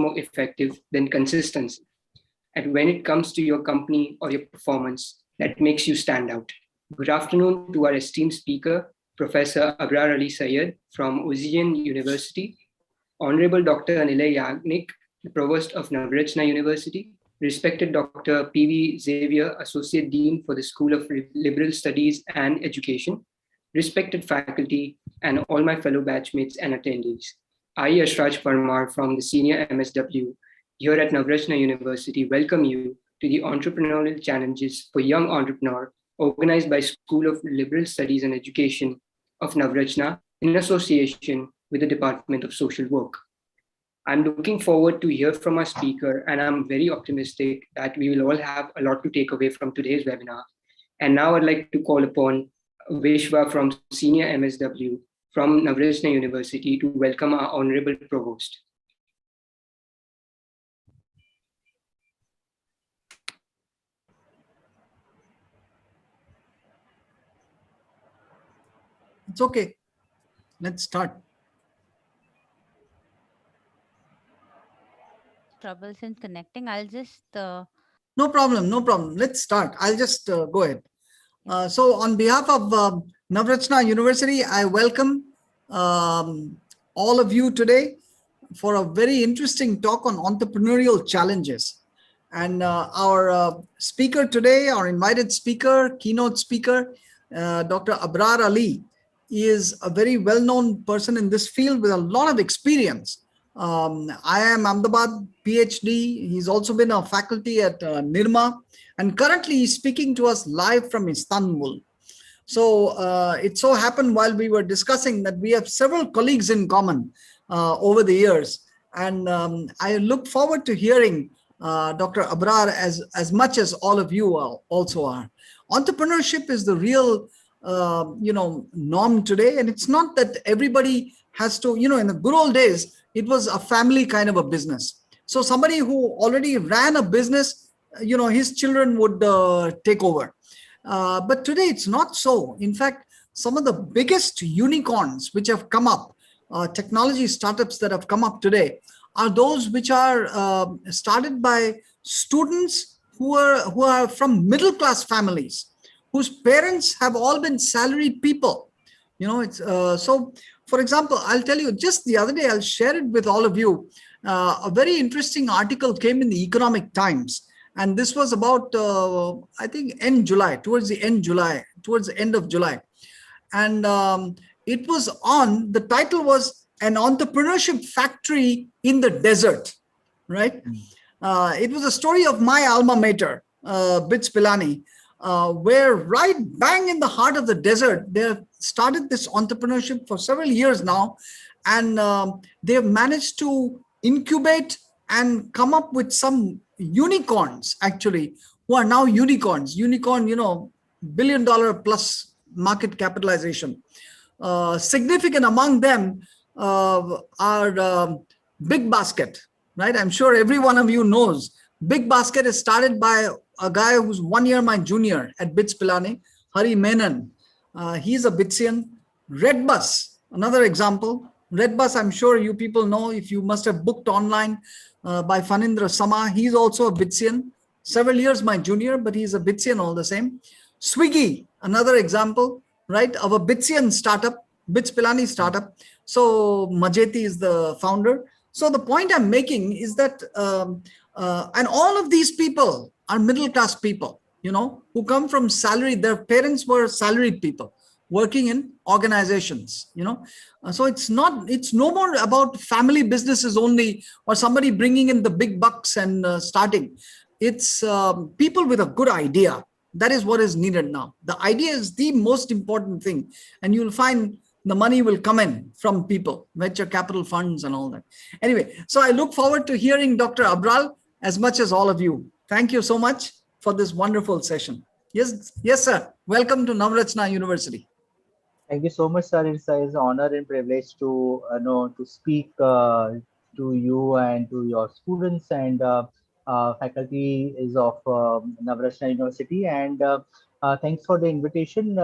more effective than consistency. And when it comes to your company or your performance, that makes you stand out. Good afternoon to our esteemed speaker, Professor Abrar Ali Sayed from Uzzian University, Honorable Dr. Nilay Yagnik, the Provost of Navrachna University, respected Dr. P.V. Xavier, Associate Dean for the School of Liberal Studies and Education, respected faculty, and all my fellow batchmates and attendees. I, Ashraj Parmar from the Senior MSW here at Navrachna University, welcome you to the Entrepreneurial Challenges for Young Entrepreneur, organized by School of Liberal Studies and Education of Navrachna in association with the Department of Social Work. I'm looking forward to hear from our speaker, and I'm very optimistic that we will all have a lot to take away from today's webinar. And now I'd like to call upon Vishwa from Senior MSW from Navrachna University to welcome our Honorable Provost. It's okay. Let's start. Troubles in connecting. I'll just... No problem. No problem. Let's start. I'll just go ahead. So on behalf of Navrachna University, I welcome all of you today for a very interesting talk on entrepreneurial challenges. And our speaker today, our invited speaker, keynote speaker, Dr. Abrar Ali, is a very well-known person in this field with a lot of experience. I am Ahmedabad PhD. He's also been a faculty at Nirma, and currently he's speaking to us live from Istanbul. So it so happened while we were discussing that we have several colleagues in common over the years. And I look forward to hearing Dr. Abrar as much as all of you also are. Entrepreneurship is the real norm today. And it's not that everybody has to, in the good old days, it was a family kind of a business. So somebody who already ran a business, his children would take over. But today it's not so. In fact, some of the biggest unicorns which have come up, technology startups that have come up today, are those which are started by students who are from middle-class families, whose parents have all been salaried people. So, for example, I'll tell you, just the other day, I'll share it with all of you. A very interesting article came in the Economic Times. And this was about, I think, towards the end of July. And it was the title was An Entrepreneurship Factory in the Desert, right? It was a story of my alma mater, BITS Pilani, where right bang in the heart of the desert, they've started this entrepreneurship for several years now. And they've managed to incubate and come up with some unicorns, actually, who are now unicorns. Unicorn, $1 billion plus market capitalization. Significant among them are Big Basket, right? I'm sure every one of you knows. Big Basket is started by a guy who's 1 year my junior at BITS Pilani, Hari Menon. He's a Bitsian. Redbus, another example. Redbus, I'm sure you people know, if you must have booked online by Fanindra Sama. He's also a Bitsian. Several years my junior, but he's a Bitsian all the same. Swiggy, another example, right, of a Bitsian startup, BITS Pilani startup. So Majeti is the founder. So the point I'm making is that, and all of these people are middle-class people, who come from salary. Their parents were salaried people working in organizations, So it's no more about family businesses only, or somebody bringing in the big bucks and starting. It's people with a good idea. That is what is needed now. The idea is the most important thing. And you'll find the money will come in from people, venture capital funds and all that. Anyway, so I look forward to hearing Dr. Abral as much as all of you. Thank you so much for this wonderful session. Yes, sir. Welcome to Navrachna University. Thank you so much, sir. It's an honor and privilege to to speak to you and to your students and faculty is of Navrachna University. And thanks for the invitation.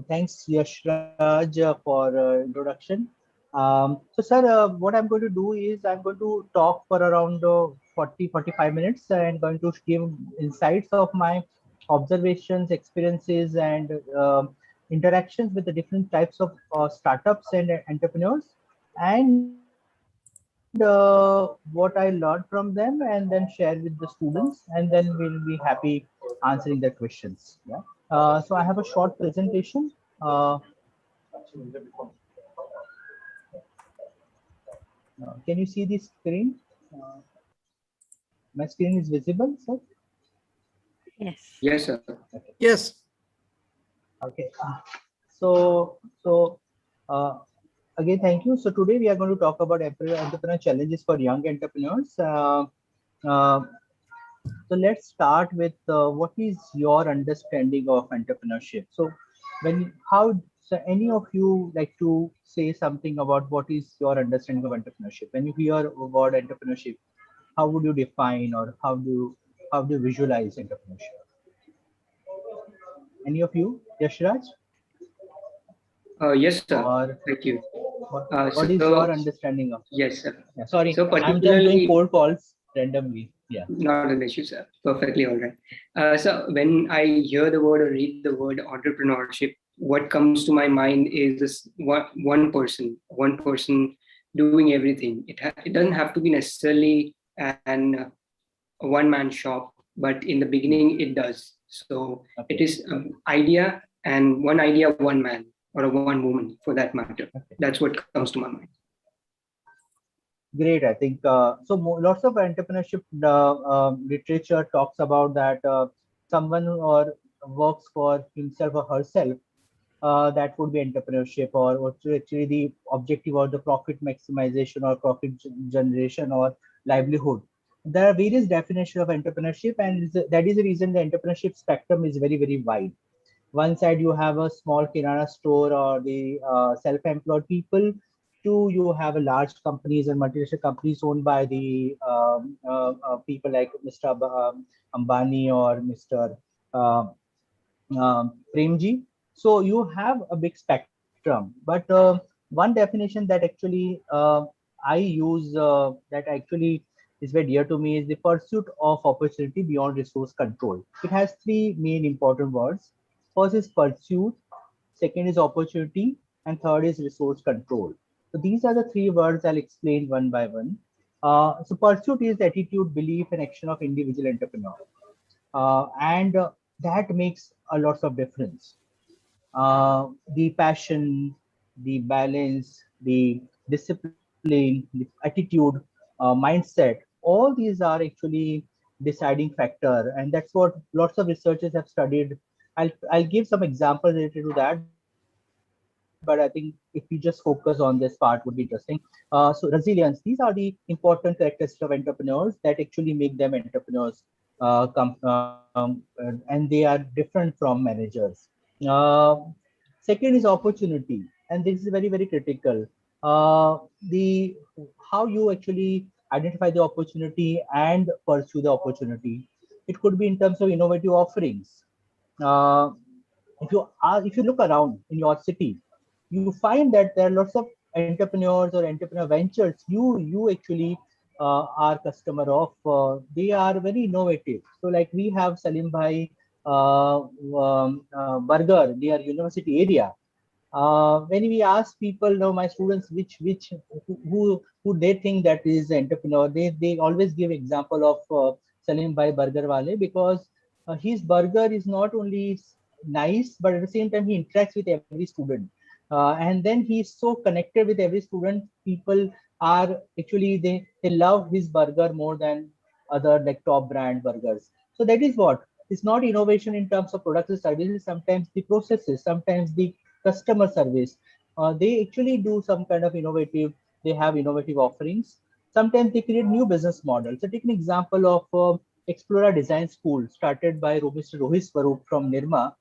Thanks, Yashraj, for introduction. So, sir, what I'm going to do is I'm going to talk for around 40-45 minutes and going to give insights of my observations, experiences, and interactions with the different types of startups and entrepreneurs, and what I learned from them, and then share with the students, and then we'll be happy answering their questions. Yeah. So I have a short presentation. Can you see the screen? Uh, my screen is visible, sir? Yes. Yes, sir. Okay. Yes. Okay. So uh, again, thank you. So today we are going to talk about entrepreneur challenges for young entrepreneurs. Uh, so let's start with what is your understanding of entrepreneurship? So so any of you like to say something about what is your understanding of entrepreneurship? When you hear about entrepreneurship, how would you define or how do you visualize entrepreneurship? Any of you, Yashraj, Yes, sir. or Thank you. what is So, your understanding of? yes, sir. Yeah, sorry, So I'm just doing particularly, cold calls randomly. Yeah. not an issue, sir. Perfectly all right. So when I hear the word or read the word entrepreneurship, what comes to my mind is this one person doing everything. It doesn't have to be necessarily an a one-man shop, but in the beginning it does. So it Okay. is idea and one idea, one man or a one woman for that matter. Okay. That's what comes to my mind. Great. I think lots of entrepreneurship literature talks about that someone or works for himself or herself. That would be entrepreneurship, or to actually the objective or the profit maximization or profit generation or livelihood. There are various definitions of entrepreneurship, and that is the reason the entrepreneurship spectrum is very, very wide. One side you have a small kirana store or the self-employed people. Two, you have a large companies and multinational companies owned by the people like Mr. Ambani or Mr. Uh, Premji. So you have a big spectrum, but one definition that actually I use that actually is very dear to me is the pursuit of opportunity beyond resource control. It has three main important words. First is pursuit, second is opportunity, and third is resource control. So these are the three words I'll explain one by one. So pursuit is the attitude, belief, and action of individual entrepreneur, and that makes a lot of difference. The passion, the balance, the discipline, the attitude, mindset, all these are actually deciding factor, and that's what lots of researchers have studied. I'll give some examples related to that, but I think if you just focus on this part would be interesting. So resilience, these are the important characteristics of entrepreneurs that actually make them entrepreneurs, and they are different from managers. Uh, Second is opportunity, and this is very, very critical. The how you actually identify the opportunity and pursue the opportunity. It could be in terms of innovative offerings. Uh, if you look around in your city, you find that there are lots of entrepreneurs or entrepreneur ventures. You actually are customer of. They are very innovative. So like we have Salim Bhai Burger near university area. When we ask people, now my students, which who they think that is entrepreneur, they always give example of Salim Bhai Burger Wale, because his burger is not only nice, but at the same time he interacts with every student, and then he is so connected with every student. People are actually they love his burger more than other like top brand burgers. So that is what, it's not innovation in terms of products and services. Sometimes the processes, sometimes the customer service, they actually do some kind of innovative, they have innovative offerings. Sometimes they create new business models. So take an example of Explora Design School started by Mr. Rohit Swarup from Nirma.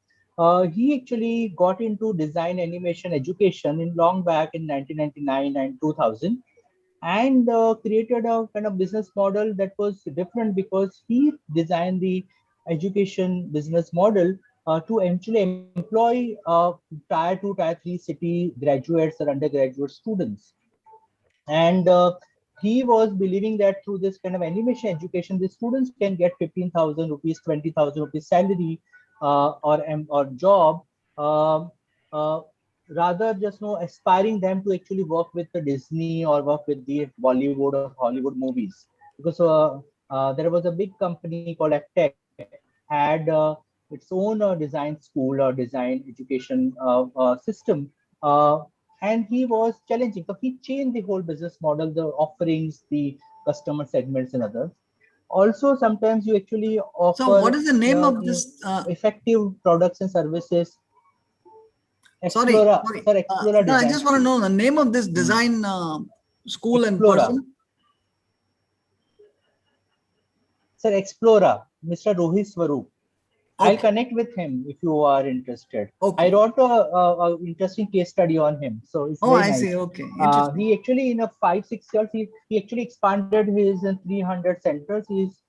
He actually got into design animation education in long back in 1999 and 2000, and created a kind of business model that was different because he designed the education business model to actually employ tier 2 tier 3 city graduates or undergraduate students. And he was believing that through this kind of animation education, the students can get 15,000 rupees, 20,000 rupees salary, or job, um, uh, rather just aspiring them to actually work with the Disney or work with the Bollywood or Hollywood movies. Because there was a big company called Tech had its own design school or design education system, uh, and he was challenging. So he changed the whole business model, the offerings, the customer segments, and others. Also, sometimes you actually So what offer is the name of this? effective products and services. Sorry, Explora, sorry. sir, Explora No, I Design just want to School. know the name of this Hmm. design school and Explora, person. sir, Explora, Mr. Rohit Swaroop. I'll Okay, connect with him if you are interested. I okay. wrote a interesting case study on him, so it's Oh, very I see. nice. Okay, interesting. He actually in a 5-6 years he actually expanded his 300 centers.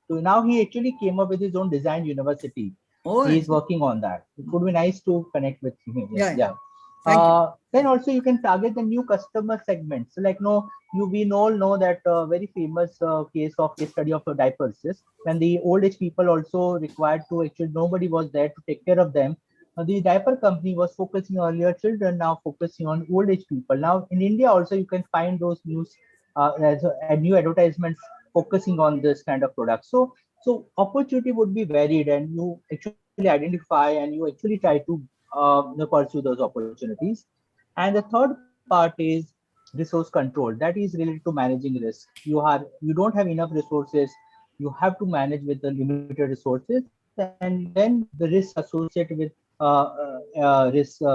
Now he actually came up with his own design university. Oh, He I is see. working on that. It would be nice to connect with him. Yeah, yeah. Yeah. Thank you. Then also you can target the new customer segments. So like no, we all know that very famous case study of diapers is when the old age people also required to actually nobody was there to take care of them. The diaper company was focusing earlier children, now focusing on old age people. Now in India also you can find those news new advertisements focusing on this kind of product. So opportunity would be varied, and you actually identify and you actually try to pursue those opportunities. And the third part is resource control. That is related to managing risk. You don't have enough resources. You have to manage with the limited resources, and then the risk associated with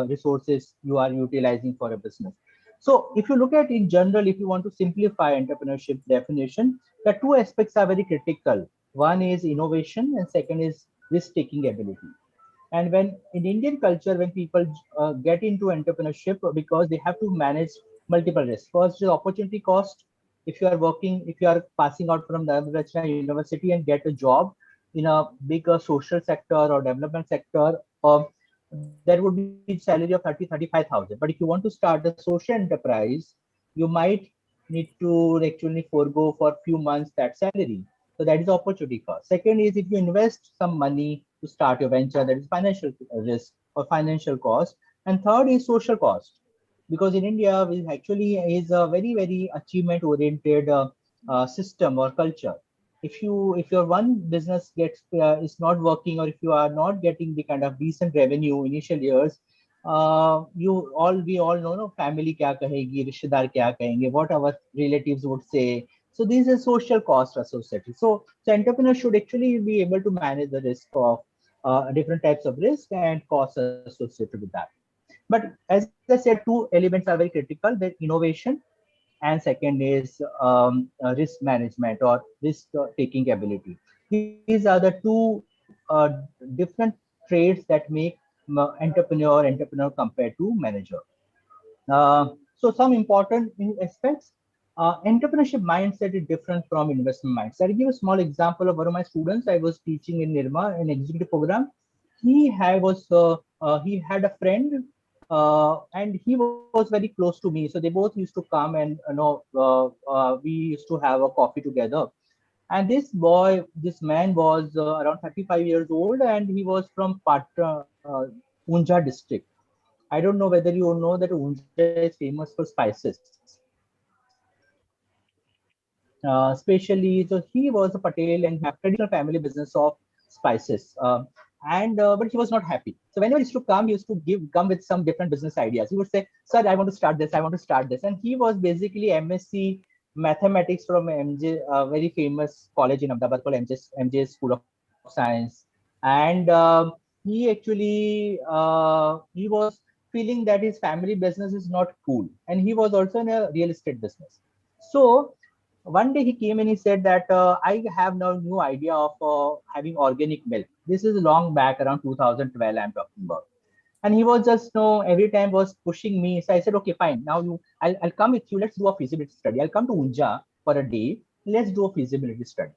resources you are utilizing for a business. So if you look at in general, if you want to simplify entrepreneurship definition, the two aspects are very critical. One is innovation, and second is risk taking ability. And when in Indian culture, when people get into entrepreneurship, because they have to manage multiple risks. First is opportunity cost. If you are passing out from the Rachna University and get a job in a bigger social sector or development sector, there would be salary of 30-35,000. But if you want to start a social enterprise, you might need to actually forego for a few months that salary. So that is opportunity cost. Second is if you invest some money to start your venture, that is financial risk or financial cost. And third is social cost, because in India we actually is a very achievement oriented system or culture. If your one business gets is not working, or if you are not getting the kind of decent revenue initial years, we all know no, family kya kahegi, rishtedar kya kahenge, what our relatives would say. So these are social costs associated. So entrepreneurs should actually be able to manage the risk of different types of risk and costs associated with that. But as I said, two elements are very critical: the innovation, and second is risk management or risk taking ability. These are the two different traits that make entrepreneur compared to manager. So some important aspects. Entrepreneurship mindset is different from investment mindset. I'll give a small example of one of my students. I was teaching in Nirma, an executive program. He had a friend, and he was very close to me. So they both used to come and we used to have a coffee together. And this man was around 35 years old, and he was from Patra, Unja district. I don't know whether you know that Unja is famous for spices. Especially, so he was a Patel and he have traditional family business of spices. And but he was not happy. So whenever he used to come, he used to come with some different business ideas. He would say, "Sir, I want to start this. I want to start this." And he was basically MSc mathematics from MJ, very famous college in Ahmedabad called MJ School of Science. And he actually he was feeling that his family business is not cool, and he was also in a real estate business. So one day he came and he said that I have now new idea of having organic milk. This is long back around 2012 I'm talking about. And he was just every time was pushing me. So I said, okay, fine. Now I'll come with you. Let's do a feasibility study. I'll come to Unja for a day. Let's do a feasibility study.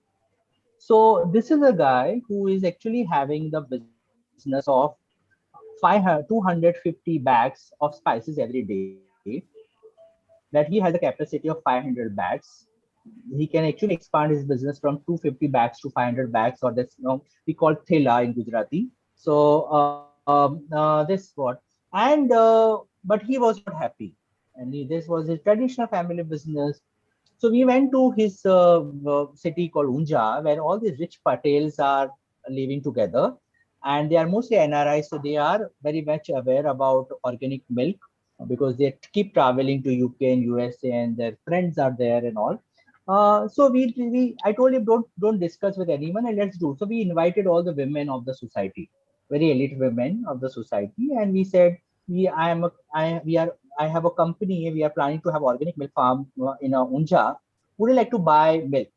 So this is a guy who is actually having the business of 250 bags of spices every day. that he has a capacity of 500 bags. He can actually expand his business from 250 bags to 500 bags, or that's, we call thela in Gujarati. So this what, and but he was not happy, and this was his traditional family business. So we went to his city called Unja, where all these rich Patels are living together, and they are mostly NRI, so they are very much aware about organic milk because they keep traveling to UK and USA, and their friends are there and all. So I told him, don't discuss with anyone, and let's do. So we invited all the women of the society, very elite women of the society, and we said, I have a company. We are planning to have organic milk farm in Unja. Would you like to buy milk?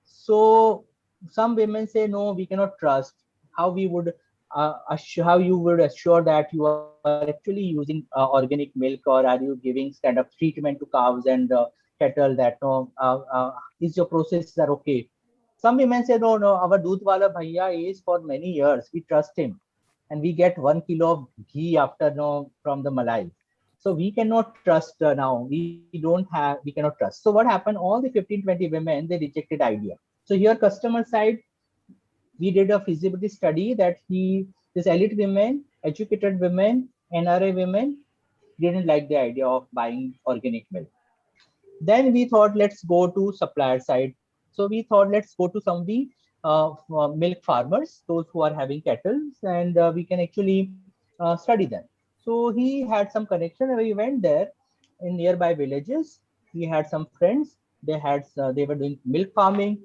So some women say, no, we cannot trust. How we would how you would assure that you are actually using organic milk, or are you giving kind of treatment to cows and cattle, that no, is your processes are okay? Some women say, no, no, our doodh wala bhaiya is for many years. We trust him, and we get 1 kilo of ghee after, no, from the malai. So we cannot trust now. We cannot trust. So what happened? All the 15, 20 women, they rejected idea. So here, customer side, we did a feasibility study that this elite women, educated women, NRI women didn't like the idea of buying organic milk. Then we thought, let's go to supplier side. So we thought, let's go to some of the milk farmers, those who are having cattle, and we can actually study them. So he had some connection, and we went there in nearby villages. He had some friends. They were doing milk farming,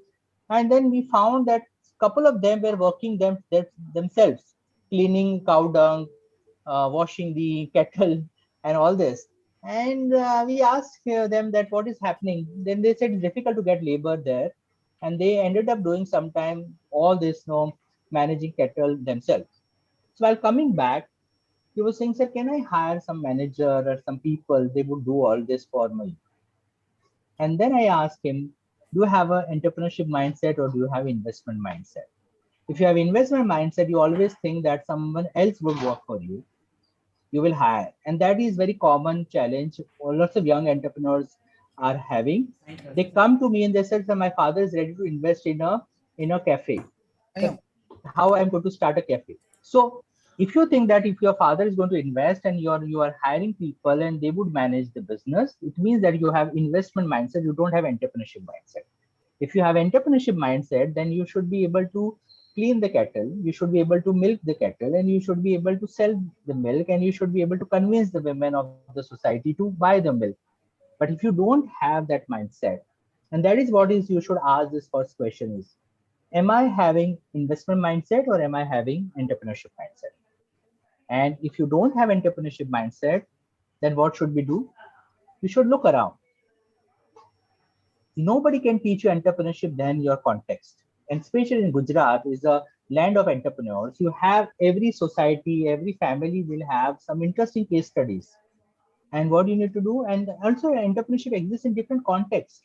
and then we found that couple of them were working themselves, cleaning cow dung, washing the kettle, and all this. And we asked them that what is happening. Then they said it's difficult to get labor there, and they ended up doing sometime all this, managing cattle themselves. So while coming back, he was saying, sir, can I hire some manager or some people? They would do all this for me. And then I asked him, do you have an entrepreneurship mindset or do you have investment mindset? If you have investment mindset, you always think that someone else would work for you. You will hire, and that is very common challenge lots of young entrepreneurs are having. They come to me and they said, my father is ready to invest in a cafe. How I'm going to start a cafe? So if you think that if your father is going to invest and you are hiring people and they would manage the business, it means that you have investment mindset, you don't have entrepreneurship mindset. If you have entrepreneurship mindset, then you should be able to clean the cattle, you should be able to milk the cattle, and you should be able to sell the milk, and you should be able to convince the women of the society to buy the milk. But if you don't have that mindset, and that is what is you should ask, this first question is, am I having investment mindset or am I having entrepreneurship mindset? And if you don't have entrepreneurship mindset, then what should we do? You should look around. Nobody can teach you entrepreneurship than your context. And especially in Gujarat is a land of entrepreneurs. You have every society, every family will have some interesting case studies. And what you need to do, and also entrepreneurship exists in different contexts.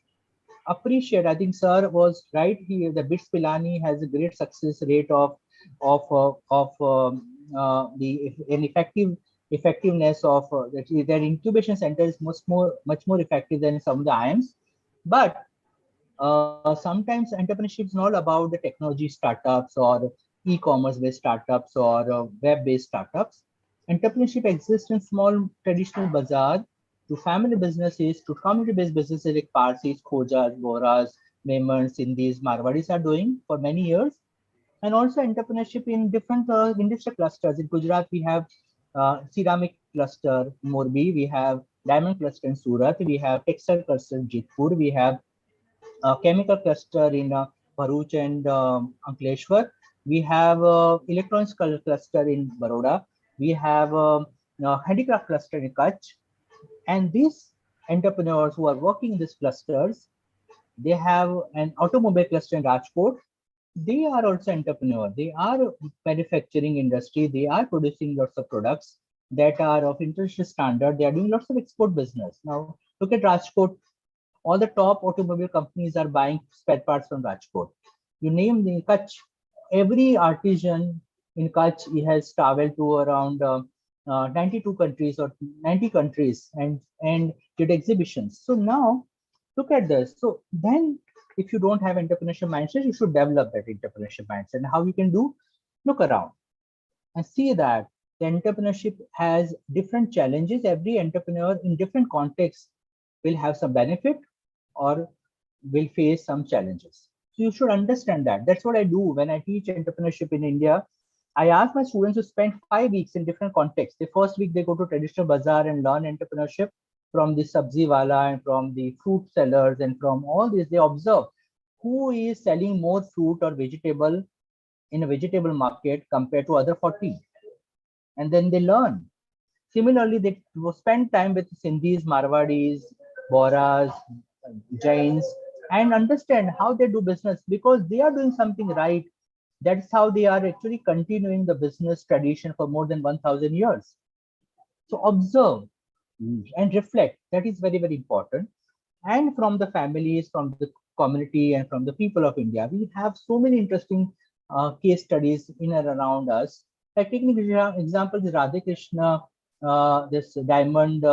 Appreciate. I think Sir was right. The BITS Pilani has a great success rate of the an effectiveness of their incubation center is much more effective than some of the IIMs. But sometimes entrepreneurship is not about the technology startups or e-commerce based startups or web-based startups. Entrepreneurship exists in small traditional bazaar to family businesses to community-based businesses like Parsis, Khojas, Boras, Memons, Sindhis, Marwadis are doing for many years. And also entrepreneurship in different industry clusters. In Gujarat, we have ceramic cluster in Morbi, we have diamond cluster in Surat, we have textile cluster in Jitpur, we have chemical cluster in Bharuch and Ankleshwar. We have electronics cluster in Baroda. We have handicraft cluster in Kutch. And these entrepreneurs who are working in these clusters, they have an automobile cluster in Rajkot. They are also entrepreneurs. They are manufacturing industry. They are producing lots of products that are of international standard. They are doing lots of export business. Now, look at Rajkot. All the top automobile companies are buying spare parts from Rajkot. You name the Kutch, every artisan in Kutch, he has traveled to around 92 countries or 90 countries and did exhibitions. So now look at this. So then if you don't have entrepreneurship mindset, you should develop that entrepreneurship mindset. And how you can do, look around and see that the entrepreneurship has different challenges. Every entrepreneur in different contexts will have some benefit or will face some challenges. So you should understand that. That's what I do when I teach entrepreneurship in India. I ask my students to spend 5 weeks in different contexts. The first week they go to traditional bazaar and learn entrepreneurship from the sabzi wala and from the fruit sellers, and from all this they observe who is selling more fruit or vegetable in a vegetable market compared to other 40, and then they learn. Similarly, they will spend time with Sindhis, Marwadis, Boras, Jains, and understand how they do business, because they are doing something right. That's how they are actually continuing the business tradition for more than 1,000 years. So observe and reflect. That is very, very important. And from the families, from the community, and from the people of India, we have so many interesting case studies in and around us. Like taking example, the Radhe Krishna, this diamond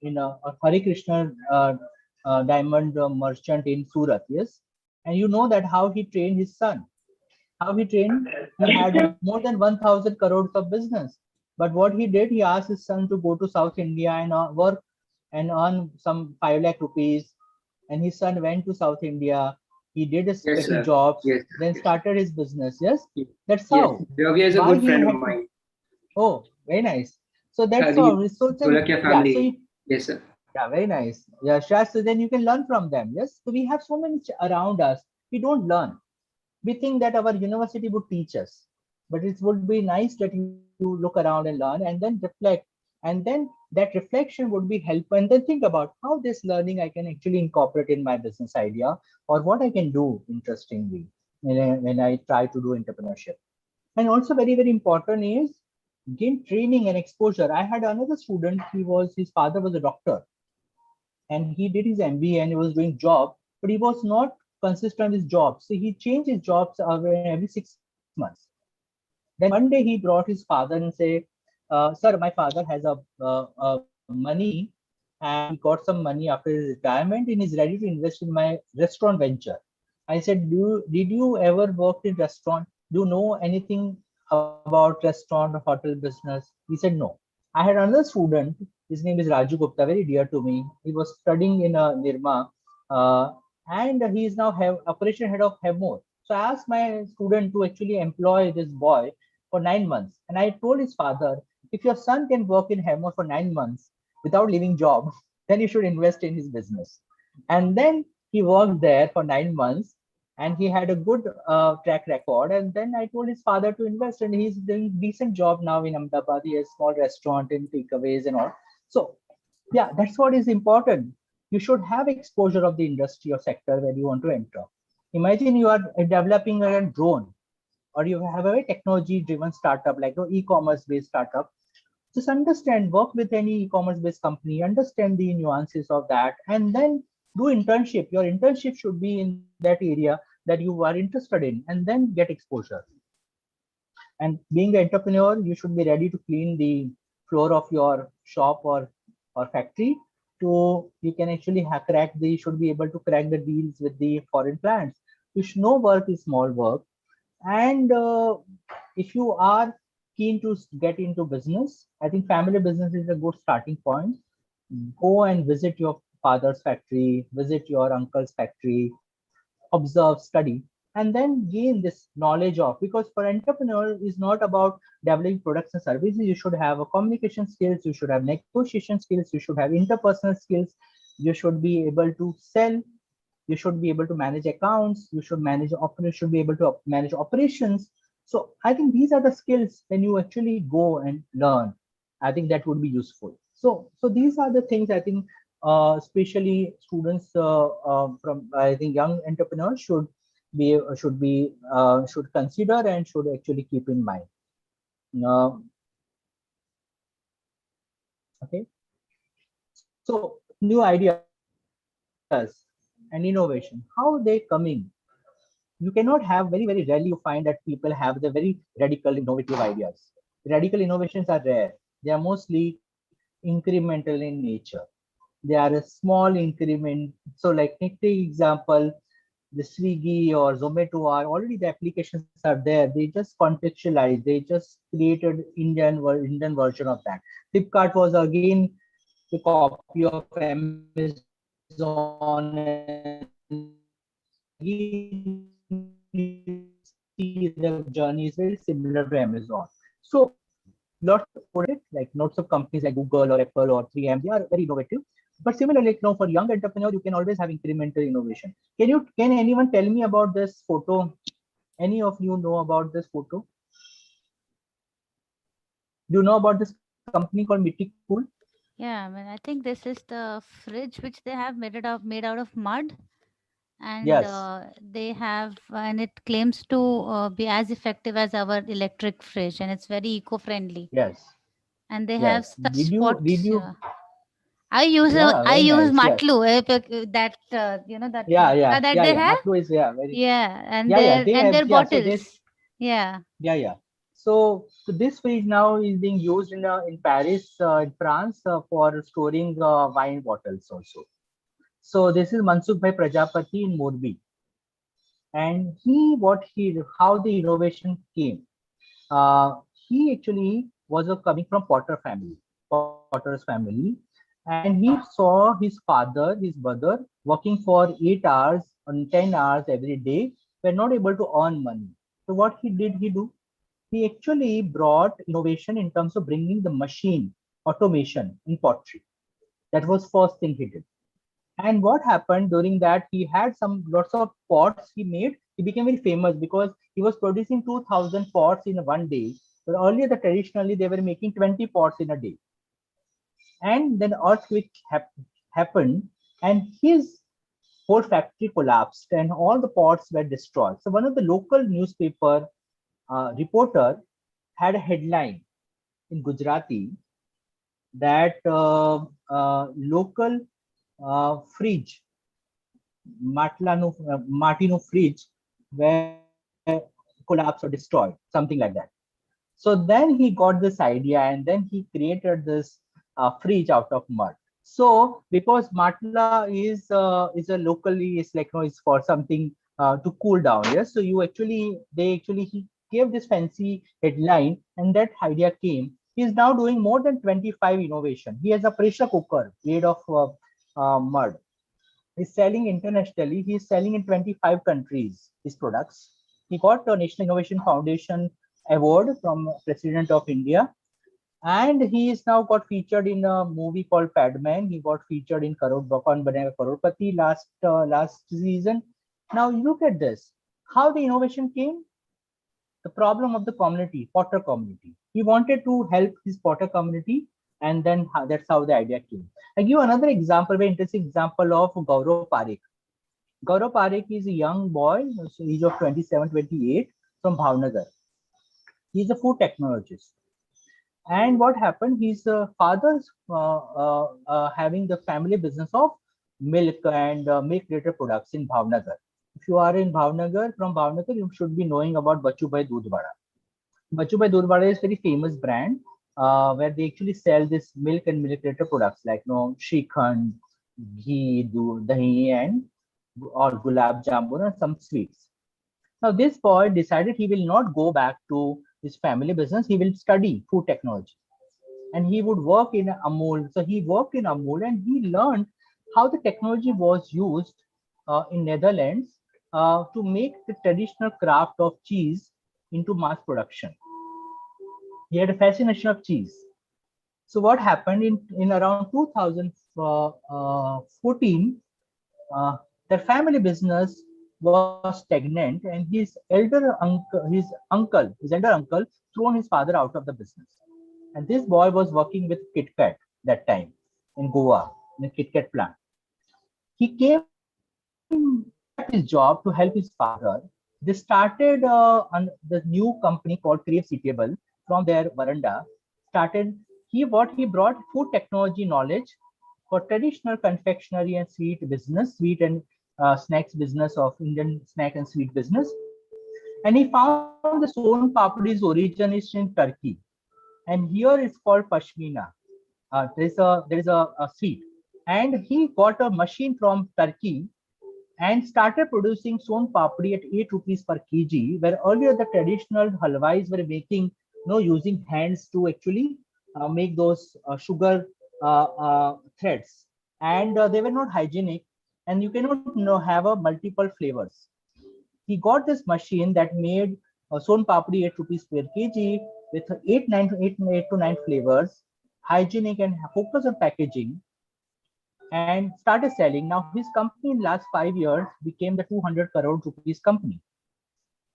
in Hare Krishna diamond merchant in Surat, yes. And you know that how he trained his son. How he trained? He had more than 1,000 crores of business. But what he did, he asked his son to go to South India and work and earn some 5 lakh rupees. And his son went to South India. He did his Yes, petty sir. jobs, Yes. then started his business. Yes, that's Yes. how. Yogi is a Why good he friend had of mine. Oh, very nice. So that's The how. So Dolakia yeah, so family. Yes, sir. yeah, very nice. Yeah, Shah, so then you can learn from them. Yes, so we have so many around us. We don't learn. We think that our university would teach us, but it would be nice that you look around and learn and then reflect, and then that reflection would be helpful, and then think about how this learning I can actually incorporate in my business idea, or what I can do interestingly when I try to do entrepreneurship. And also very, very important is gain training and exposure. I had another student, his father was a doctor, and he did his MBA and he was doing job, but he was not consistent with his job. So he changed his jobs every 6 months. Then one day he brought his father and say, "Sir, my father has money, and he got some money after his retirement and is ready to invest in my restaurant venture." I said, did you ever work in restaurant? Do you know anything about restaurant or hotel business? He said no. I had another student. His name is Raju Gupta, very dear to me. He was studying in Nirma, uh, and he is now operation head of Hevmore. So I asked my student to actually employ this boy for 9 months, and I told his father, if your son can work in Hevmore for 9 months without leaving job, then you should invest in his business. And then he worked there for 9 months, and he had a good track record. And then I told his father to invest, and he's doing decent job now in Ahmedabad. He has a small restaurant and takeaways and all. So yeah, that's what is important. You should have exposure of the industry or sector where you want to enter. Imagine you are developing a drone, or you have a very technology driven startup like an e-commerce based startup. Just understand, work with any e-commerce based company, understand the nuances of that, and then do internship. Your internship should be in that area that you are interested in, and then get exposure. And being an entrepreneur, you should be ready to clean the floor of your shop or factory. To you can actually crack the should be able to crack the deals with the foreign clients. You should know work is small work. And if you are keen to get into business, I think family business is a good starting point. Go and visit your father's factory, visit your uncle's factory, observe, study, and then gain this knowledge of, because for entrepreneur is not about developing products and services. You should have a communication skills, you should have negotiation skills, you should have interpersonal skills, you should be able to sell, you should be able to manage accounts, you should should be able to manage operations. So I think these are the skills when you actually go and learn. I think that would be useful. So these are the things I think especially students from, I think, young entrepreneurs should consider and should actually keep in mind. Okay. So new ideas and innovation, how they coming? You cannot have, very rarely you find that people have the very radical innovative ideas. Radical innovations are rare. They are mostly incremental in nature. They are a small increment. So like take the example, the Swiggy or Zomato are already the applications are there. They just contextualize. They just created Indian version of that. Flipkart was again the copy of Amazon, and again you see the journey is very similar to Amazon. So lots of like lots of companies like Google or Apple or 3M, they are very innovative. But similarly, like, for young entrepreneur, you can always have incremental innovation. Can anyone tell me about this photo? Any of you know about this photo? Do you know about this company called Mythic Cool? Yeah, I mean, I think this is the fridge which they have made out of mud, and Yes, they have and it claims to be as effective as our electric fridge, and it's very eco-friendly. yes, And they have yes. such Did spots. you? I Yeah, very use nice. Yes. Matlu, that that Yeah, matka yeah, that yeah, they yeah. have. Matlo is very. Yeah, and Yeah, yeah. their They and have, their yeah. So this. bottles. Yeah. Yeah, yeah. So this fridge now is being used in Paris, in France, for storing wine bottles also. So this is Mansukh Bhai Prajapati in Morbi, and how the innovation came. Uh, he actually was coming from Potter's family, and he saw his father, his brother, working for 8 hours and 10 hours every day, were not able to earn money. So what he do? He actually brought innovation in terms of bringing the machine automation in pottery. That was first thing he did. And what happened during that, he had some lots of pots he made. He became very famous because he was producing 2000 pots in one day. But earlier, traditionally, they were making 20 pots in a day. And then earthquake happened, and his whole factory collapsed, and all the pots were destroyed. So one of the local newspaper reporter had a headline in Gujarati that local fridge, Martino fridge, were collapsed or destroyed, something like that. So then he got this idea, and then he created this fridge out of mud. So because matla is a locally, it's like, no, it's for something to cool down. Yes. So he gave this fancy headline, and that idea came. He's now doing more than 25 innovation. He has a pressure cooker made of mud. He's selling internationally. He's selling in 25 countries his products. He got the National Innovation Foundation award from President of India, and he is now got featured in a movie called Padman. He got featured in Kaun Banega Crorepati last season. Now look at this. How the innovation came? The problem of the community, Potter community. He wanted to help his Potter community, and then that's how the idea came. I give another example, very interesting example of Gaurav Parekh. Gaurav Parekh is a young boy, age of 27, 28, from Bhavnagar. He's a food technologist. And what happened? His father's having the family business of milk and milk-related products in Bhavnagar. If you are in Bhavnagar, from Bhavnagar, you should be knowing about Bachubai Dudhwada. Bachubai Dudhwada is a very famous brand where they actually sell this milk and milk-related products like Shrikhand, ghee, dahi, and or gulab jamun and some sweets. Now, this boy decided he will not go back to his family business. He will study food technology, and he would work in Amul. So he worked in Amul, and he learned how the technology was used in Netherlands to make the traditional craft of cheese into mass production. He had a fascination of cheese. So what happened in around 2014, uh, their family business was stagnant, and his elder uncle thrown his father out of the business. And this boy was working with KitKat that time in Goa, in a KitKat plant. He left his job to help his father. They started the new company called Crave Suitable from their veranda. Started he brought food technology knowledge for traditional confectionery and sweet and snacks business of Indian snack and sweet business. And he found the Son Papudi's origin is in Turkey. and here it's called pashmina. There is a sweet, and he got a machine from Turkey and started producing son papdi at 8 rupees per kg, where earlier the traditional halwais were making, using hands to actually make those sugar threads, and they were not hygienic, and you cannot have a multiple flavors. He got this machine that made son papdi 8 rupees per kg with 8 to 9 flavors, hygienic and focus on packaging, and started selling. Now his company in last 5 years became the 200 crore rupees company.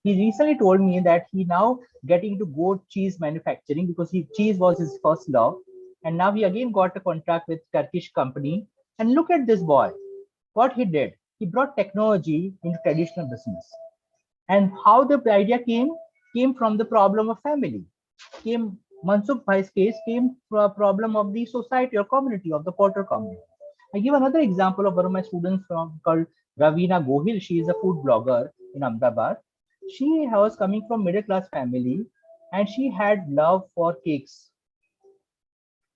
He recently told me that he now getting into goat cheese manufacturing because cheese was his first love, and now he again got a contract with Turkish company. And look at this boy, what he did. He brought technology into traditional business. And how the idea came from the problem of family. Came Mansukh Bhai's case came from a problem of the society or community of the Potter community. I give another example of one of my students called Ravina Gohil. She is a food blogger in Ahmedabad. She was coming from middle class family, and she had love for cakes.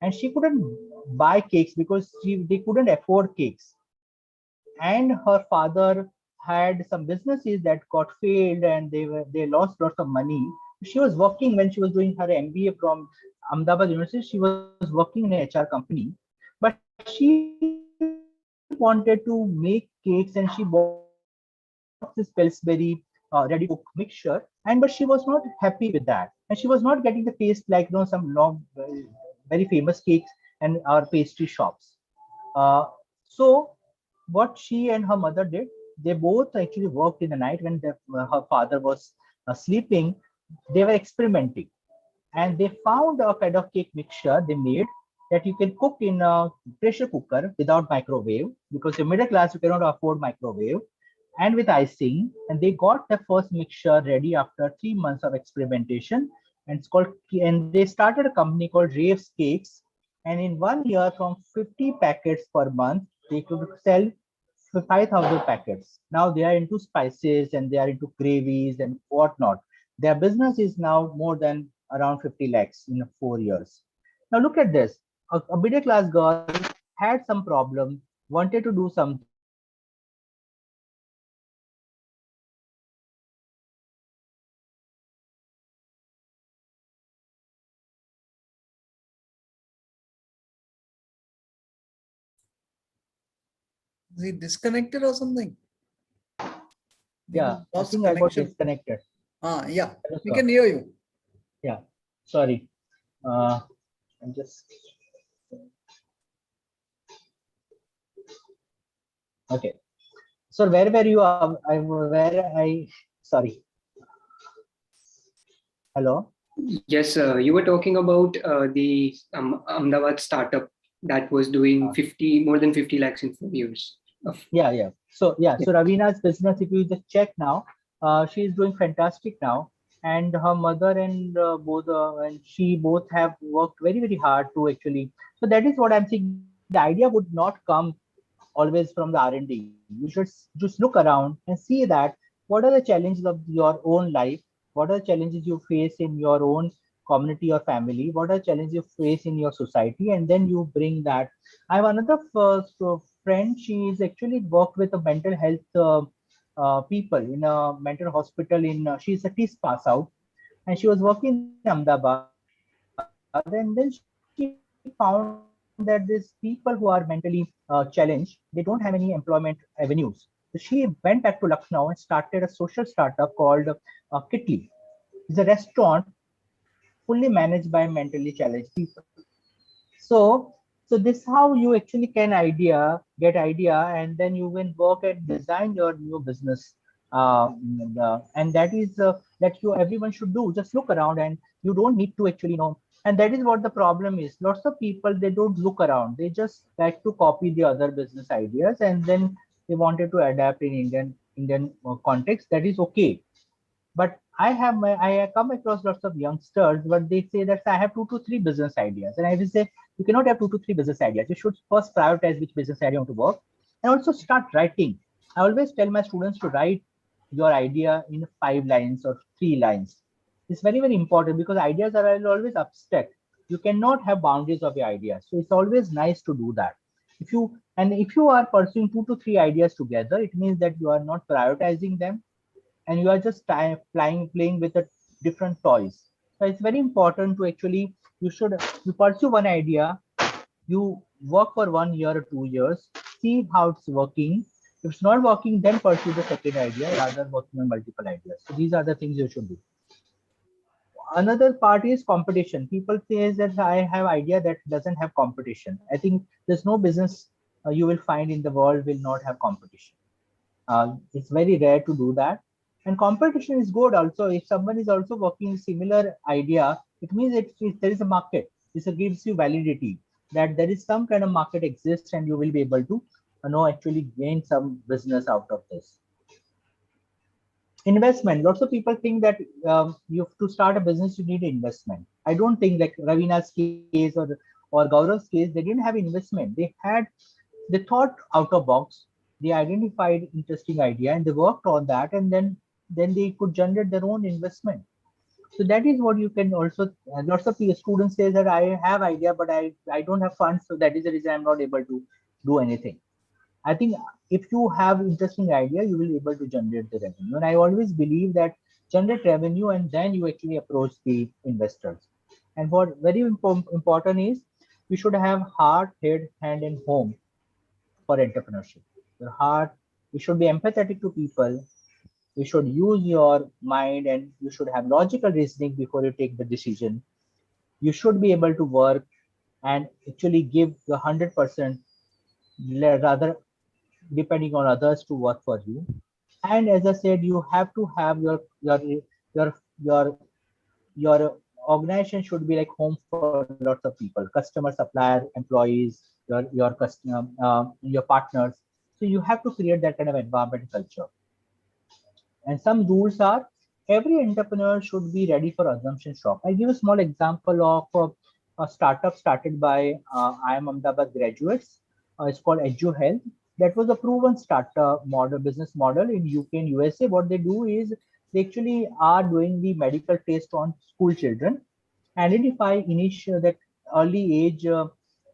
And she couldn't buy cakes because they couldn't afford cakes. And her father had some businesses that got failed, and they lost lots of money. She was working when she was doing her MBA from Ahmedabad University. She was working in an HR company, but she wanted to make cakes, and she bought this Pillsbury ready to cook mixture. And but she was not happy with that, and she was not getting the taste like some long, very famous cakes and our pastry shops. So what she and her mother did, they both actually worked in the night when her father was sleeping. They were experimenting, and they found a kind of cake mixture they made that you can cook in a pressure cooker without microwave, because you're middle class, you cannot afford microwave, and with icing. And they got the first mixture ready after 3 months of experimentation, and and they started a company called Raves Cakes. And in 1 year, from 50 packets per month, they could sell 5,000 packets. Now they are into spices, and they are into gravies and whatnot. Their business is now more than around 50 lakhs in 4 years. Now look at this. A middle class girl had some problem, wanted to do something, and her father was working in a Is he disconnected or something? Yeah, I Lost think I got connection. disconnected. Yeah, Hello, we sir. can hear you. Yeah, sorry. I'm just okay. So where were you? Sorry. Hello. Yes, you were talking about the Ahmedabad startup that was doing more than 50 lakhs in 4 years. Yeah. So Ravina's business, if you just check now, she's doing fantastic now, and her mother and and she both have worked very, very hard to actually. So that is what I'm saying. The idea would not come always from the R&D. You should just look around and see that what are the challenges of your own life, what are the challenges you face in your own community or family, what are the challenges you face in your society, and then you bring that. I have another friend. She is actually worked with a mental health people in a mental hospital in. She's a TIS pass out, and she was working in Ahmedabad, and then she found that these people who are mentally challenged, they don't have any employment avenues. So she went back to Lucknow and started a social startup called Kitli. It's a restaurant fully managed by mentally challenged people. So this is how you actually get idea, and then you can work and design your new business. And that is that you everyone should do. Just look around, and you don't need to actually know. And that is what the problem is. Lots of people, they don't look around. They just like to copy the other business ideas, and then they wanted to adapt in Indian context. That is okay, but I come across lots of youngsters, but they say that I have 2 to 3 business ideas, and I will say you cannot have 2 to 3 business ideas. You should first prioritize which business idea you want to work, and also start writing. I always tell my students to write your idea in 5 lines or 3 lines. It's very, very important because ideas are always abstract. You cannot have boundaries of your ideas. So it's always nice to do that. If you are pursuing 2 to 3 ideas together, it means that you are not prioritizing them, and you are just playing with a different toys. So it's very important to actually, you pursue one idea, you work for 1 year or 2 years, see how it's working. If it's not working, then pursue the second idea rather than working on multiple ideas. So these are the things you should do. Another part is competition. People say that I have idea that doesn't have competition. I think there's no business you will find in the world will not have competition. It's very rare to do that. And competition is good also. If someone is also working similar idea, it means there is a market. This gives you validity that there is some kind of market exists, and you will be able to actually gain some business out of this. Investment. Lots of people think that you have to start a business, you need investment. I don't think, like Ravina's case or Gaurav's case, they didn't have investment. They thought out of box. They identified interesting idea and they worked on that, and then they could generate their own investment. So that is what you can also. Lots of students say that I have idea, but I don't have funds, so that is the reason I'm not able to do anything. I think if you have interesting idea, you will be able to generate the revenue. And I always believe that generate revenue and then you actually approach the investors. And what very important is, you should have heart, head, hand, and home for entrepreneurship. Your heart, you should be empathetic to people. You should use your mind, and you should have logical reasoning before you take the decision. You should be able to work and actually give the 100% rather depending on others to work for you. And as I said, you have to have your your organization should be like home for lots of people, customer, supplier, employees, your partners. So you have to create that kind of environment culture. And some rules are, every entrepreneur should be ready for assumption shock. I give a small example of a startup started by IIM Ahmedabad graduates. It's called EduHealth. That was a proven startup business model in UK and USA. What they do is they actually are doing the medical test on school children, identify initial that early age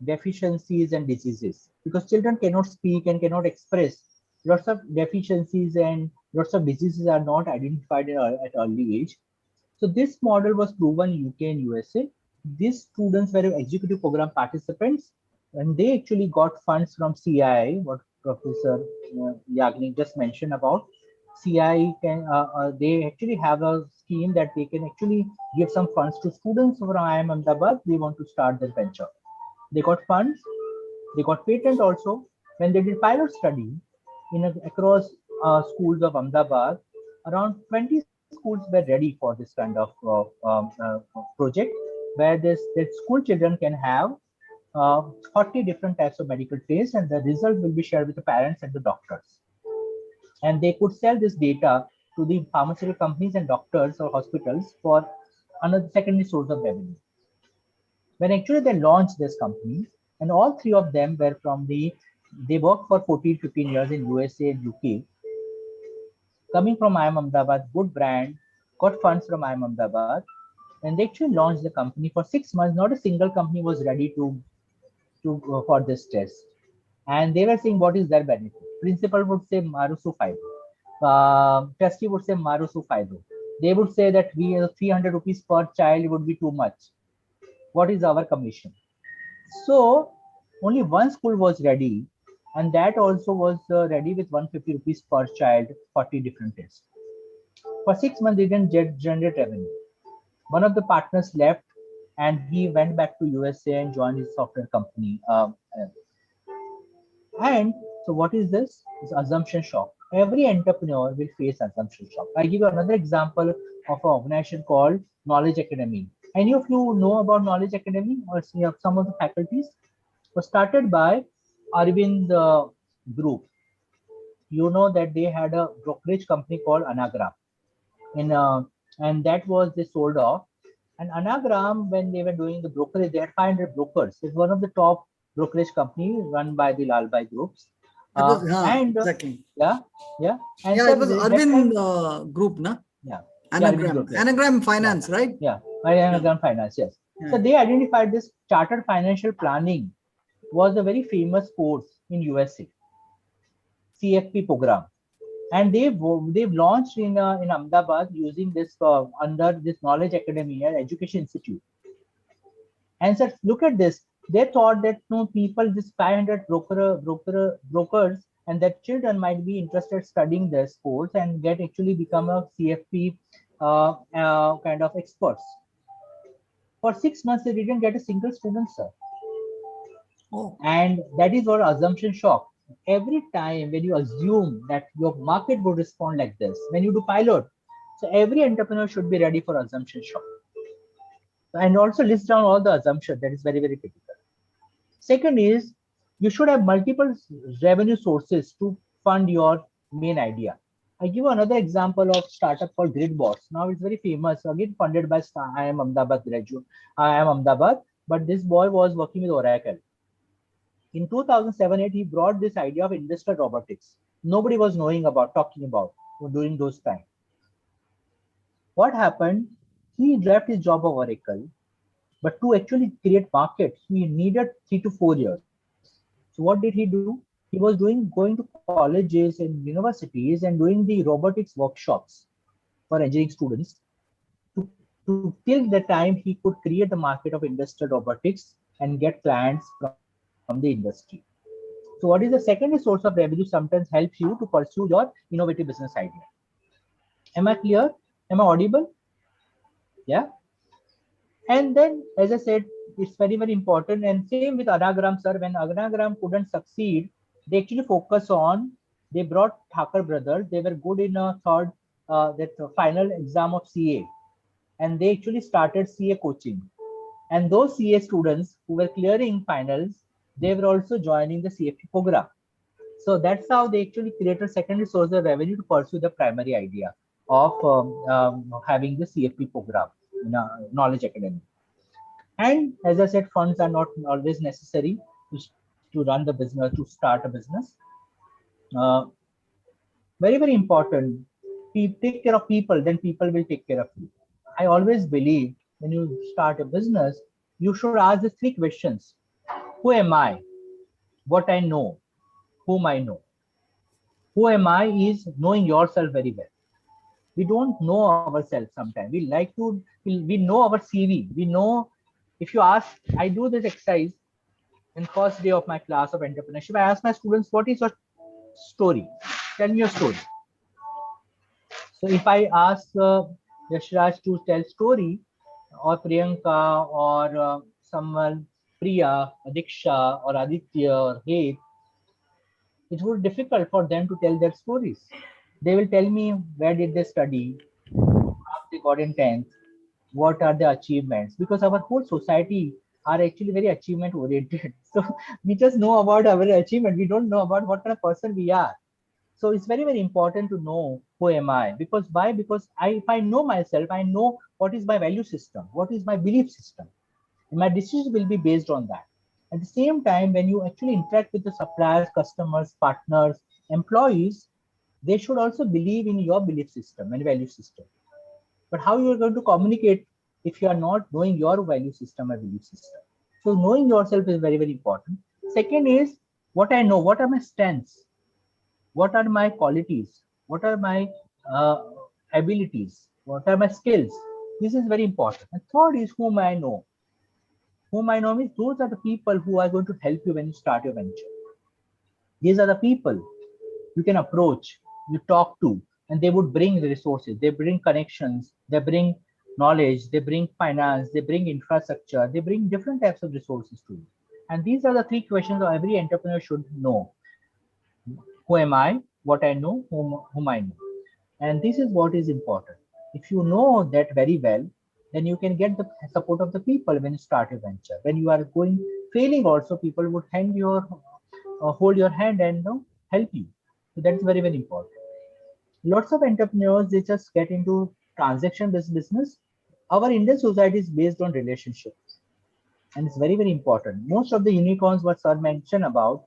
deficiencies and diseases, because children cannot speak and cannot express. Lots of deficiencies and lots of diseases are not identified at early age. So this model was proven in UK and USA. These students were executive program participants, and they actually got funds from CII, what Professor Yagnik just mentioned about. CII they actually have a scheme that they can actually give some funds to students from IIM Ahmedabad. They want to start their venture. They got funds, they got patent also. When they did pilot study across schools of Ahmedabad, around 20 schools were ready for this kind of project, where that school children can have 40 different types of medical tests, and the result will be shared with the parents and the doctors. And they could sell this data to the pharmaceutical companies and doctors or hospitals for another secondary source of revenue. When actually they launched this company, and all three of them were they worked for 14, 15 years in USA and UK, coming from IIM Ahmedabad, good brand, got funds from IIM Ahmedabad, and they actually launched the company. For 6 months, not a single company was ready to for this test. And they were saying, what is their benefit? Principal would say, Marusu Faido. Trustee would say, Marusu Faido. They would say that 300 rupees per child would be too much. What is our commission? So only one school was ready, and that also was ready with 150 rupees per child, 40 different tests. For 6 months, they didn't generate revenue. One of the partners left, and he went back to USA and joined his software company. And so what is this? It's assumption shock. Every entrepreneur will face assumption shock. I give you another example of an organization called Knowledge Academy. Any of you know about Knowledge Academy, or some of the faculties? Was started by Arvind Group. You know that they had a brokerage company called Anagram, and that was they sold off. And Anagram, when they were doing the brokerage, they had 500 brokers. It's one of the top brokerage company run by the Lalbhai groups. Exactly. And it was Arvind Group, na? Yeah. Anagram Finance, right? Yeah, Anagram Finance, yes. So they identified this chartered financial planning was a very famous course in USA, CFP program, and they've launched in Ahmedabad using this under this Knowledge Academy and Education Institute. And so look at this. They thought that no people, this 500 brokers, and that children might be interested studying this course and get actually become a CFP kind of experts. For 6 months, they didn't get a single student, sir. Oh. And that is what assumption shock. Every time when you assume that your market would respond like this, when you do pilot, so every entrepreneur should be ready for assumption shock. And also list down all the assumptions. That is very, very critical. Second is you should have multiple revenue sources to fund your main idea. I give another example of startup called GridBots. Now it's very famous, again funded by IIM Ahmedabad graduate. IIM Ahmedabad, but this boy was working with Oracle. In 2007-8, he brought this idea of industrial robotics. Nobody was talking about during those times. What happened? He left his job of Oracle, but to actually create market, he needed 3 to 4 years. So what did he do? He was going to colleges and universities and doing the robotics workshops for engineering students to till the time he could create the market of industrial robotics and get clients from the industry. So what is the secondary source of revenue sometimes helps you to pursue your innovative business idea. Am I clear? Am I audible? Yeah. And then, as I said, it's very, very important. And same with Anagram, sir. When Anagram couldn't succeed, they actually focus on, they brought Thakur brothers. They were good in a final exam of CA. And they actually started CA coaching. And those CA students who were clearing finals, they were also joining the CFP program. So that's how they actually created secondary source of revenue to pursue the primary idea of having the CFP program in a Knowledge Academy. And as I said, funds are not always necessary to run the business, to start a business. Very, very important. Take care of people, then people will take care of you. I always believe when you start a business, you should ask the 3 questions. Who am I? What I know? Whom I know? Who am I is knowing yourself very well. We don't know ourselves sometimes. We like to, we know our CV. We know, if you ask, I do this exercise in first day of my class of entrepreneurship. I ask my students, what is your story? Tell me your story. So if I ask Yashraj to tell story, or Priyanka, or someone, Priya, Adiksha, or Aditya, or Hate, it would be difficult for them to tell their stories. They will tell me where did they study, how they got in 10th, what are the achievements, because our whole society are actually very achievement oriented. So we just know about our achievement. We don't know about what kind of person we are. So it's very, very important to know who am I. Because why? Because if I know myself, I know what is my value system, what is my belief system. And my decision will be based on that. At the same time, when you actually interact with the suppliers, customers, partners, employees, they should also believe in your belief system and value system. But how you are going to communicate if you are not knowing your value system or belief system? So knowing yourself is very, very important. Second is what I know, what are my strengths? What are my qualities? What are my abilities? What are my skills? This is very important. And third is whom I know. Whom I know means those are the people who are going to help you when you start your venture. These are the people you can approach, you talk to, and they would bring the resources, they bring connections, they bring knowledge, they bring finance, they bring infrastructure, they bring different types of resources to you. And these are the 3 questions that every entrepreneur should know. Who am I? What I know, whom I know. And this is what is important. If you know that very well, then you can get the support of the people when you start a venture. When you are going failing also, people would hold your hand and help you. So that's very, very important. Lots of entrepreneurs, they just get into transaction-based business. Our Indian society is based on relationships. And it's very, very important. Most of the unicorns what sir mentioned about,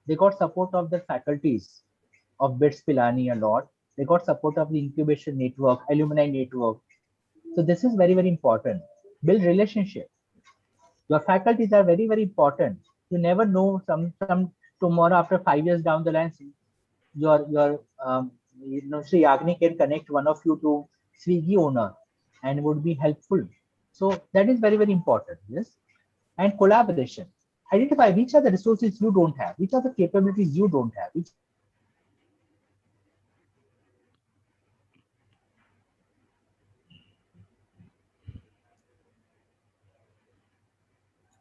they got support of their faculties of BITS Pilani a lot. They got support of the incubation network, alumni network. So this is very, very important. Build relationship. Your faculties are very, very important. You never know, some tomorrow after 5 years down the line, your Sri Agni can connect one of you to Swiggy owner and would be helpful. So that is very, very important. Yes. And collaboration. Identify which are the resources you don't have, which are the capabilities you don't have, which are the skills you don't have.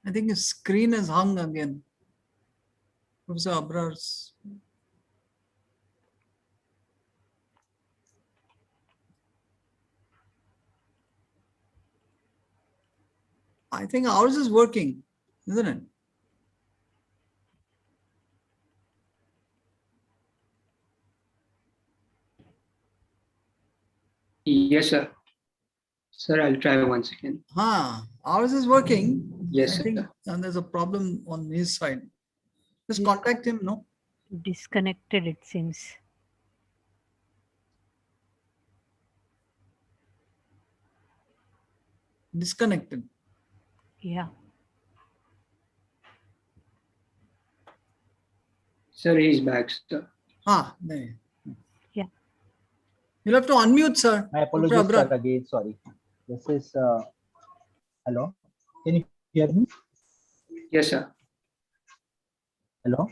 I think his screen is hung again. Professor Abrar's. I think ours is working, isn't it? Yes, sir. Sir, I'll try once again. Ours is working. Yes, I think sir. there's a problem on his side. Just contact him, no? Disconnected, it seems. Disconnected. Yeah. Sir, he's back, sir. There. Yeah. You'll have to unmute, sir. My apologies, sir, again. Sorry. This is hello. Can you hear me? Yes, sir. Hello.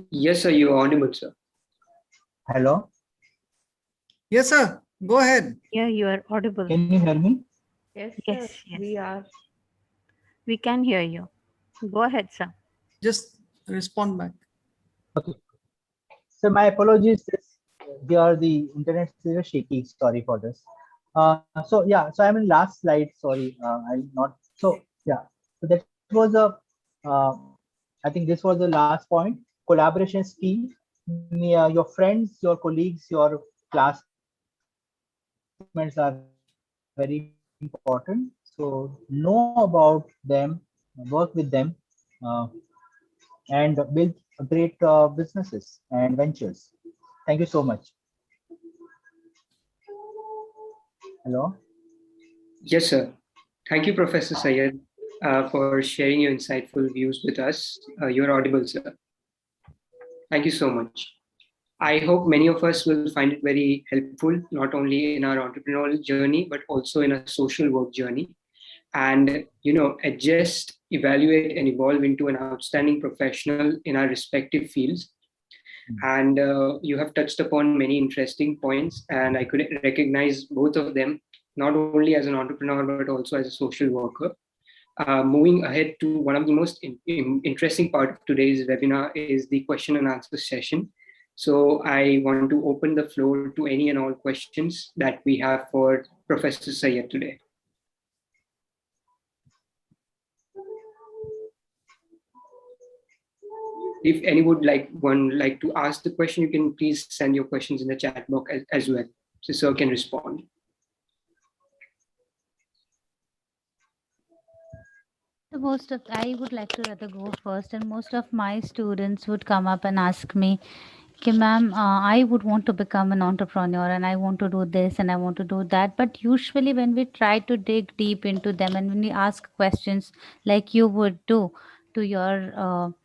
Yes, sir. You're audible, sir. Hello. Yes, sir. Go ahead. Yeah, you are audible. Can you hear me? Yes, Yes, sir, yes. we are. We can hear you. Go ahead, sir. Just respond back. Okay. So my apologies. Here the internet is a little shaky. Sorry for this. So yeah. So I'm in last slide. Sorry. I'm not. So yeah. So that was a. I think this was the last point. Collaboration is key. Your friends, your colleagues, your classmates are very important. So know about them, work with them, and build great businesses and ventures. Thank you so much. Hello. Yes, sir. Thank you, Professor Sayed, for sharing your insightful views with us. You're audible, sir. Thank you so much. I hope many of us will find it very helpful, not only in our entrepreneurial journey, but also in our social work journey. And, adjust, evaluate, and evolve into an outstanding professional in our respective fields. And you have touched upon many interesting points, and I could recognize both of them, not only as an entrepreneur, but also as a social worker. Moving ahead to one of the most interesting part of today's webinar is the question and answer session. So I want to open the floor to any and all questions that we have for Professor Sayed today. If any would like to ask the question, you can please send your questions in the chat box as well, so sir can respond. I would like to rather go first, and most of my students would come up and ask me, okay, ma'am, I would want to become an entrepreneur and I want to do this and I want to do that. But usually when we try to dig deep into them and when we ask questions like you would do to your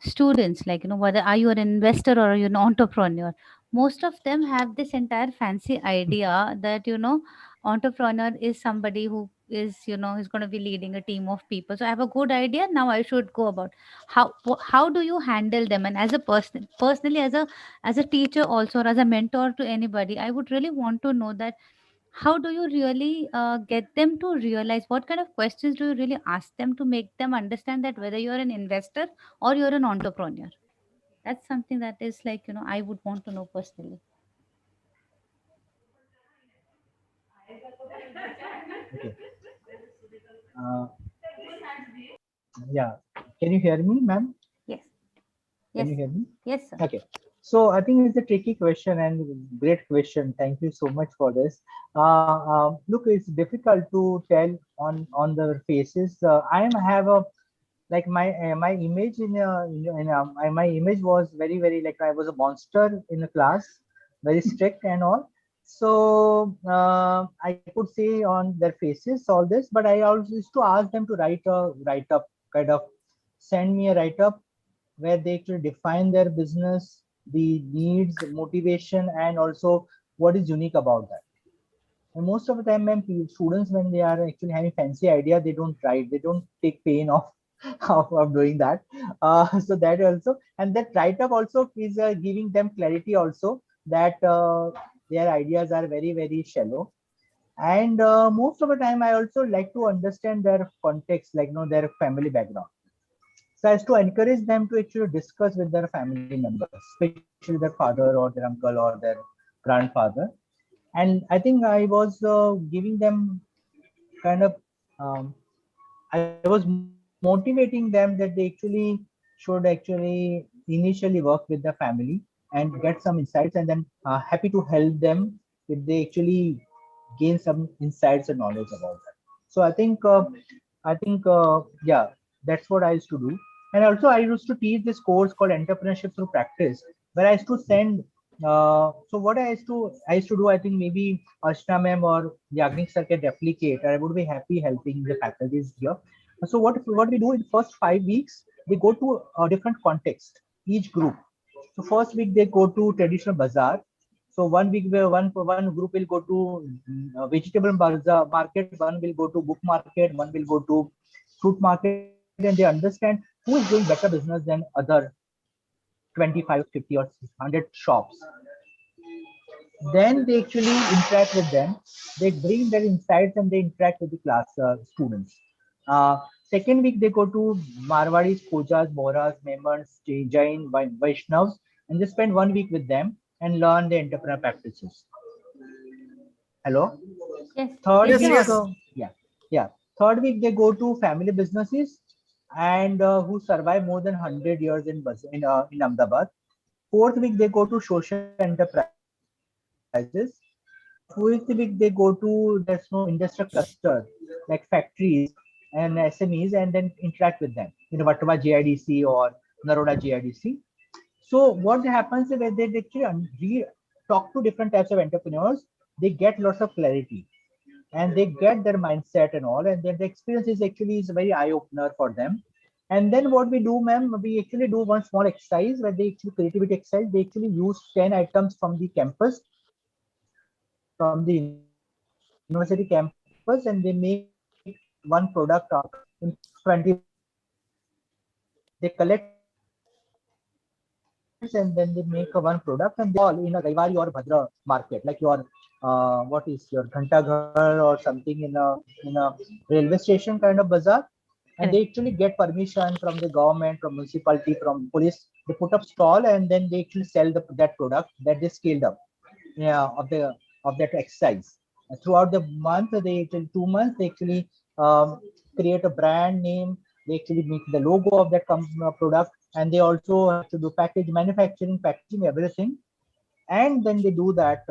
students, like, whether are you an investor or are you an entrepreneur, most of them have this entire fancy idea that, entrepreneur is somebody who is, is going to be leading a team of people. So I have a good idea, now I should go about. How do you handle them? And as a person, personally, as a teacher also, or as a mentor to anybody, I would really want to know that how do you really get them to realize, what kind of questions do you really ask them to make them understand that whether you're an investor or you're an entrepreneur? That's something that is like, I would want to know personally. Okay. Uh, yeah. Can you hear me, ma'am? Yes. Can Yes. you hear me? Yes, sir. Okay. So I think it's a tricky question and great question. Thank you so much for this. Look, it's difficult to tell on the faces. I am have a like my image my image was very, very like I was a monster in the class, very strict and all. So I could say on their faces all this, but I also used to ask them to write a write up, kind of send me a write up where they actually define their business, the needs, motivation, and also what is unique about that. And most of the time, when students, when they are actually having fancy idea, they don't write, they don't take pain of of doing that. So that also, and that write up also is giving them clarity also that their ideas are very shallow. And most of the time, I also like to understand their context, like their family background. So as to encourage them to actually discuss with their family members, especially their father or their uncle or their grandfather. And I think I was giving them kind of, um, I was motivating them that they actually should actually initially work with the family and get some insights, and then happy to help them if they actually gain some insights and knowledge about that. So I think yeah, that's what I used to do. And also I used to teach this course called Entrepreneurship Through Practice, where I used to send. So what I used to do, I think maybe Ashna ma'am or Yagnik sir can replicate. I would be happy helping the faculties here. So what we do in first 5 weeks, they go to a different context, each group. So first week they go to traditional bazaar. So 1 week where one group will go to vegetable bazaar market, one will go to book market, one will go to fruit market, and they understand who is doing better business than other 25, 50, or 100 shops. Then they actually interact with them. They bring their insights and they interact with the class students. Second week they go to Marwadis, Kojas, Moras, Memons, Jain, Vaishnavs, and they spend 1 week with them and learn the entrepreneur practices. Hello. Yes, Third yes, Yes, you're week, yes. audible. yeah. Third week they go to family businesses and who survive more than 100 years in Ahmedabad. Fourth week they go to social enterprises. Fifth week they go to there's no industrial cluster like factories and SMEs, and then interact with them in Vatva GIDC or Naroda GIDC. So what happens is when they actually talk to different types of entrepreneurs, they get lots of clarity and they get their mindset and all, and then the experience is a very eye opener for them. And then what we do, ma'am, we actually do one small exercise where they actually creativity exercise. They actually use 10 items from the campus, from the university campus, and they make one product out of it in 20 minutes. They collect 10 items and then they make one product, and they all in a Raivari or Bhadra market, like your what is your Ghantaghar or something in a railway station kind of bazaar. And they Correct. actually get permission from the government, from municipality, from police. They put up stall and then they actually sell that product that they scaled up, yeah, of that exercise. Throughout the month, they till 2 months, they actually create a brand name. They actually make the logo of that product, and they also have to do package manufacturing, packaging, everything. And then they do that.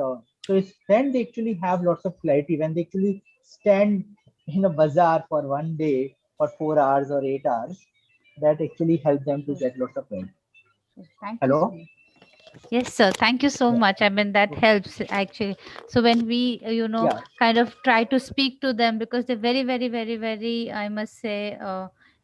Then they actually have lots of clarity when they actually stand in a bazaar for 1 day for 4 hours or 8 hours. That actually helps them to Sure, get lots of clarity. sure. Thank you so Hello. much. Yes, sir. Thank you so Yeah. much. I mean, that Okay. helps actually. So when we, Yeah. kind of try to speak to them because they're very, I must say,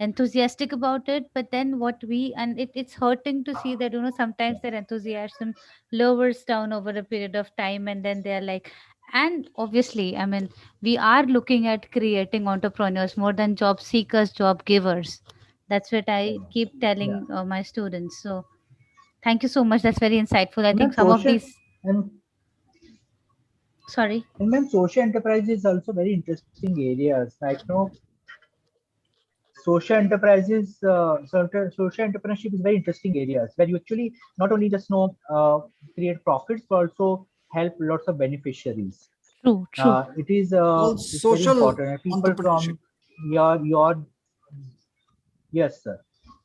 enthusiastic about it. But then what we, and it's hurting to see that, sometimes Yeah. their enthusiasm lowers down over a period of time. And then they're like, and obviously, I mean, we are looking at creating entrepreneurs more than job seekers, job givers. That's what I keep Yeah. telling my students. So, thank you so much. That's very insightful. I And think then some of social these. and Sorry. And then social enterprise is also very interesting areas. Like social enterprises, social entrepreneurship is very interesting areas where you actually not only just create profits but also help lots of beneficiaries. True, true. Called It's very social important. And people entrepreneurship. from your yes, sir.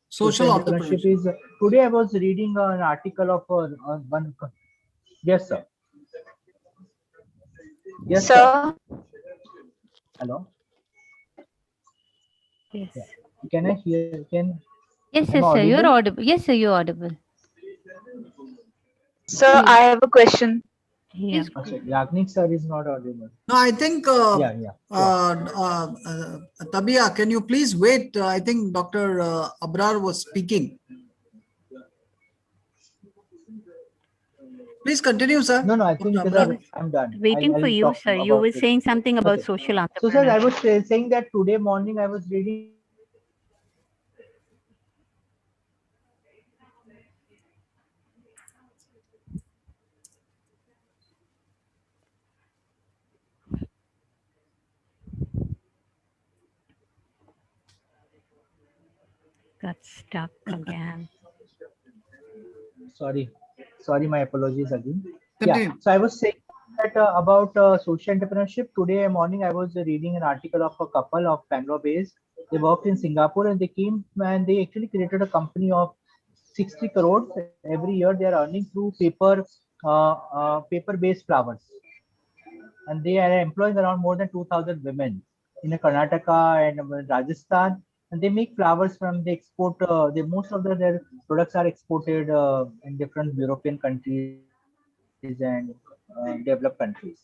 Social Social entrepreneurship entrepreneurship. is today. I was reading an article of one. Yes, sir. Yes, sir. Sir, Hello. Yeah. Yes. Can I hear? Yes, Am I yes, sir. You're audible? audible. Yes, sir. You're audible. sir, You I have a question. Yeah. Yagnik sir is not audible. No, I think, Tabia, can you please wait? I think Dr. Abrar was speaking. Please continue, sir. No, I think Abrar. I'm done. Waiting for I'll you, talk sir. You about were it. saying something about Okay. social entrepreneurship. So, sir, I was saying that today morning I was reading an article of a couple of Got stuck again. Sorry, my apologies again. Yeah, Continue. so I was saying that about social entrepreneurship. Today morning, I was reading an article of a couple of Bangalore based. They worked in Singapore and they came and they actually created a company of 60 crores every year. They are earning through paper based flowers, and they are employing around more than 2,000 women in Karnataka and Rajasthan. And they make flowers from the export. Most of their products are exported in different European countries and developed countries.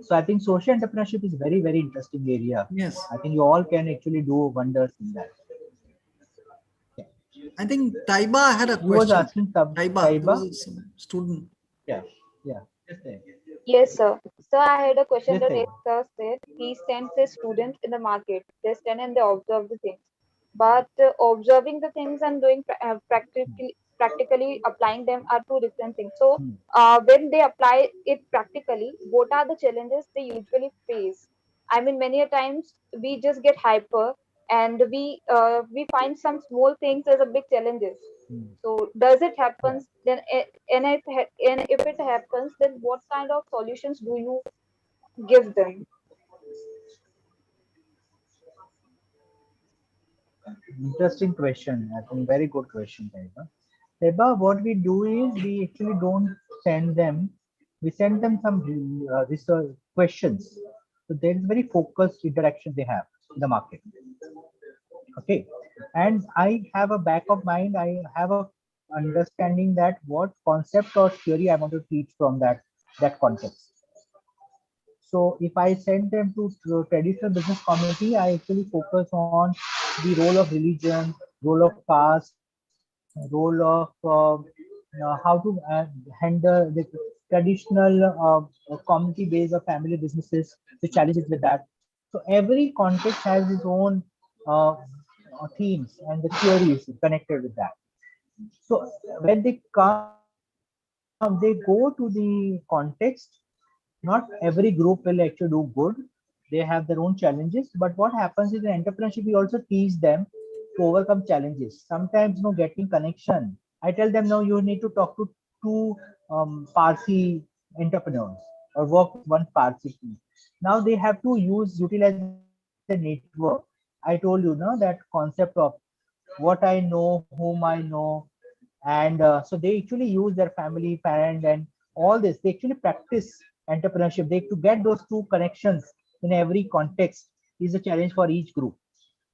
So I think social entrepreneurship is very interesting area. I Yes. think you all can actually do wonders in that. I think Taiba had a You was question. asking Taiba, there was Taiba? a student. Yeah, yeah. Just there. Yes, sir. So I had a question Yes, that Taiba. sir said he sends his students in the market. They stand and they observe the things. But observing the things and doing practically applying them are two different things. So Hmm. when they apply it practically, what are the challenges they usually face? I mean, many a times we just get hyper and we find some small things as a big challenges. Hmm. So does it Yeah. happens then? And if it happens, then what kind of solutions do you give them? Interesting question. I think very good question, Taiba. Taiba, what we do is we actually don't send them. We send them some research questions. So there is very focused interaction they have in the market. Okay, and I have a back of mind. I have a understanding that what concept or theory I want to teach from that context. So if I send them to traditional business community, I actually focus on the role of religion, role of caste, role of how to handle the traditional community-based or family businesses, the challenges with that. So every context has its own themes and the theories connected with that. So when they come, they go to the context. Not every group will actually do good. They have their own challenges. But what happens is in entrepreneurship, we also teach them to overcome challenges. Sometimes no getting connection. I tell them no, you need to talk to two Parsi entrepreneurs or work with one Parsi team. Now they have to utilize a network. I told you now that concept of what I know, whom I know, and so they actually use their family, parent, and all this. They actually practice entrepreneurship. They to get those two connections in every context is a challenge for each group,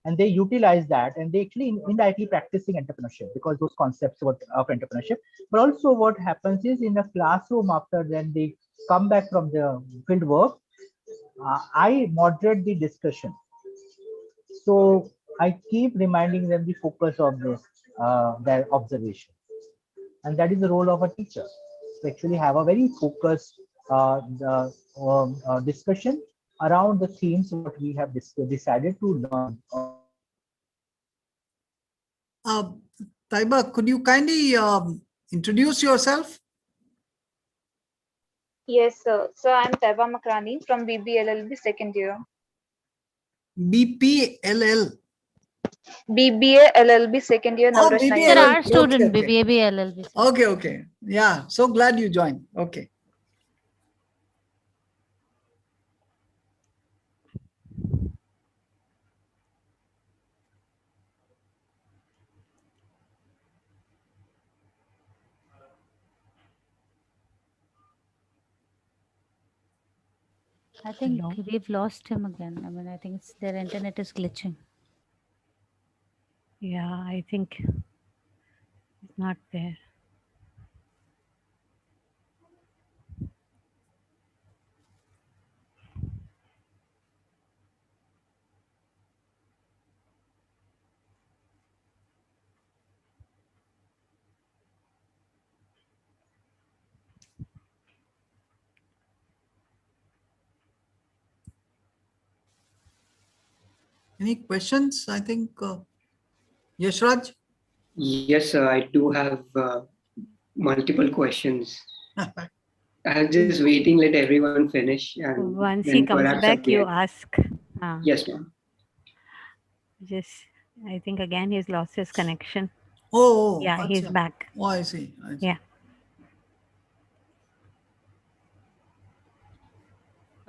and they utilize that, and they actually indirectly practicing entrepreneurship because those concepts of entrepreneurship. But also, what happens is in the classroom after then they come back from the field work, I moderate the discussion. So I keep reminding them the focus of this, their observation, and that is the role of a teacher to actually have a very focused discussion around the themes what we have decided to learn or Uh, Taiba, could you kindly introduce yourself? Yes, sir. So I'm Taiba Makrani from BBLLB second year. BPLL. BBA LLB second year, Oh, Navrashna Sir, BBLL. University. our Okay, student, okay. BBA LLB. Sir. Okay, okay. Yeah, so glad you joined. Okay. I think Hello. we've lost him again. I mean, I think their internet is glitching. Yeah, I think it's not there. Any questions? I think Yashraj? Yes, sir. I do have multiple questions. I was just waiting, let everyone finish, and Once he then comes perhaps back, at the you end. ask. Yes, ma'am. Just, I think again he's lost his connection. Oh, Yeah, he's achha. back. Oh, I see. I see. Yeah.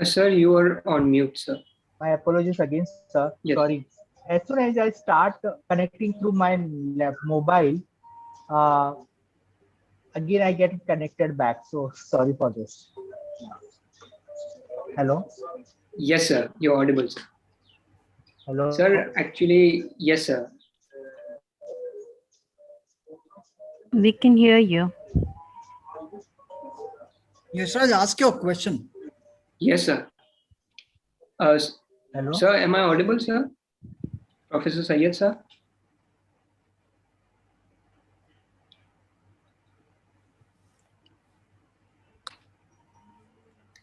Sir, you are on mute, sir. My apologies again, sir. Yes. Sorry. As soon as I start connecting through my mobile, uh, again I get connected back. So sorry for this. Hello. Yes, sir. You're audible, sir. Hello. Sir, actually, yes, sir. We can hear you. Yashraj, ask your question. Yes, sir. Hello. Sir, am I audible, sir? Professor Syed, sir?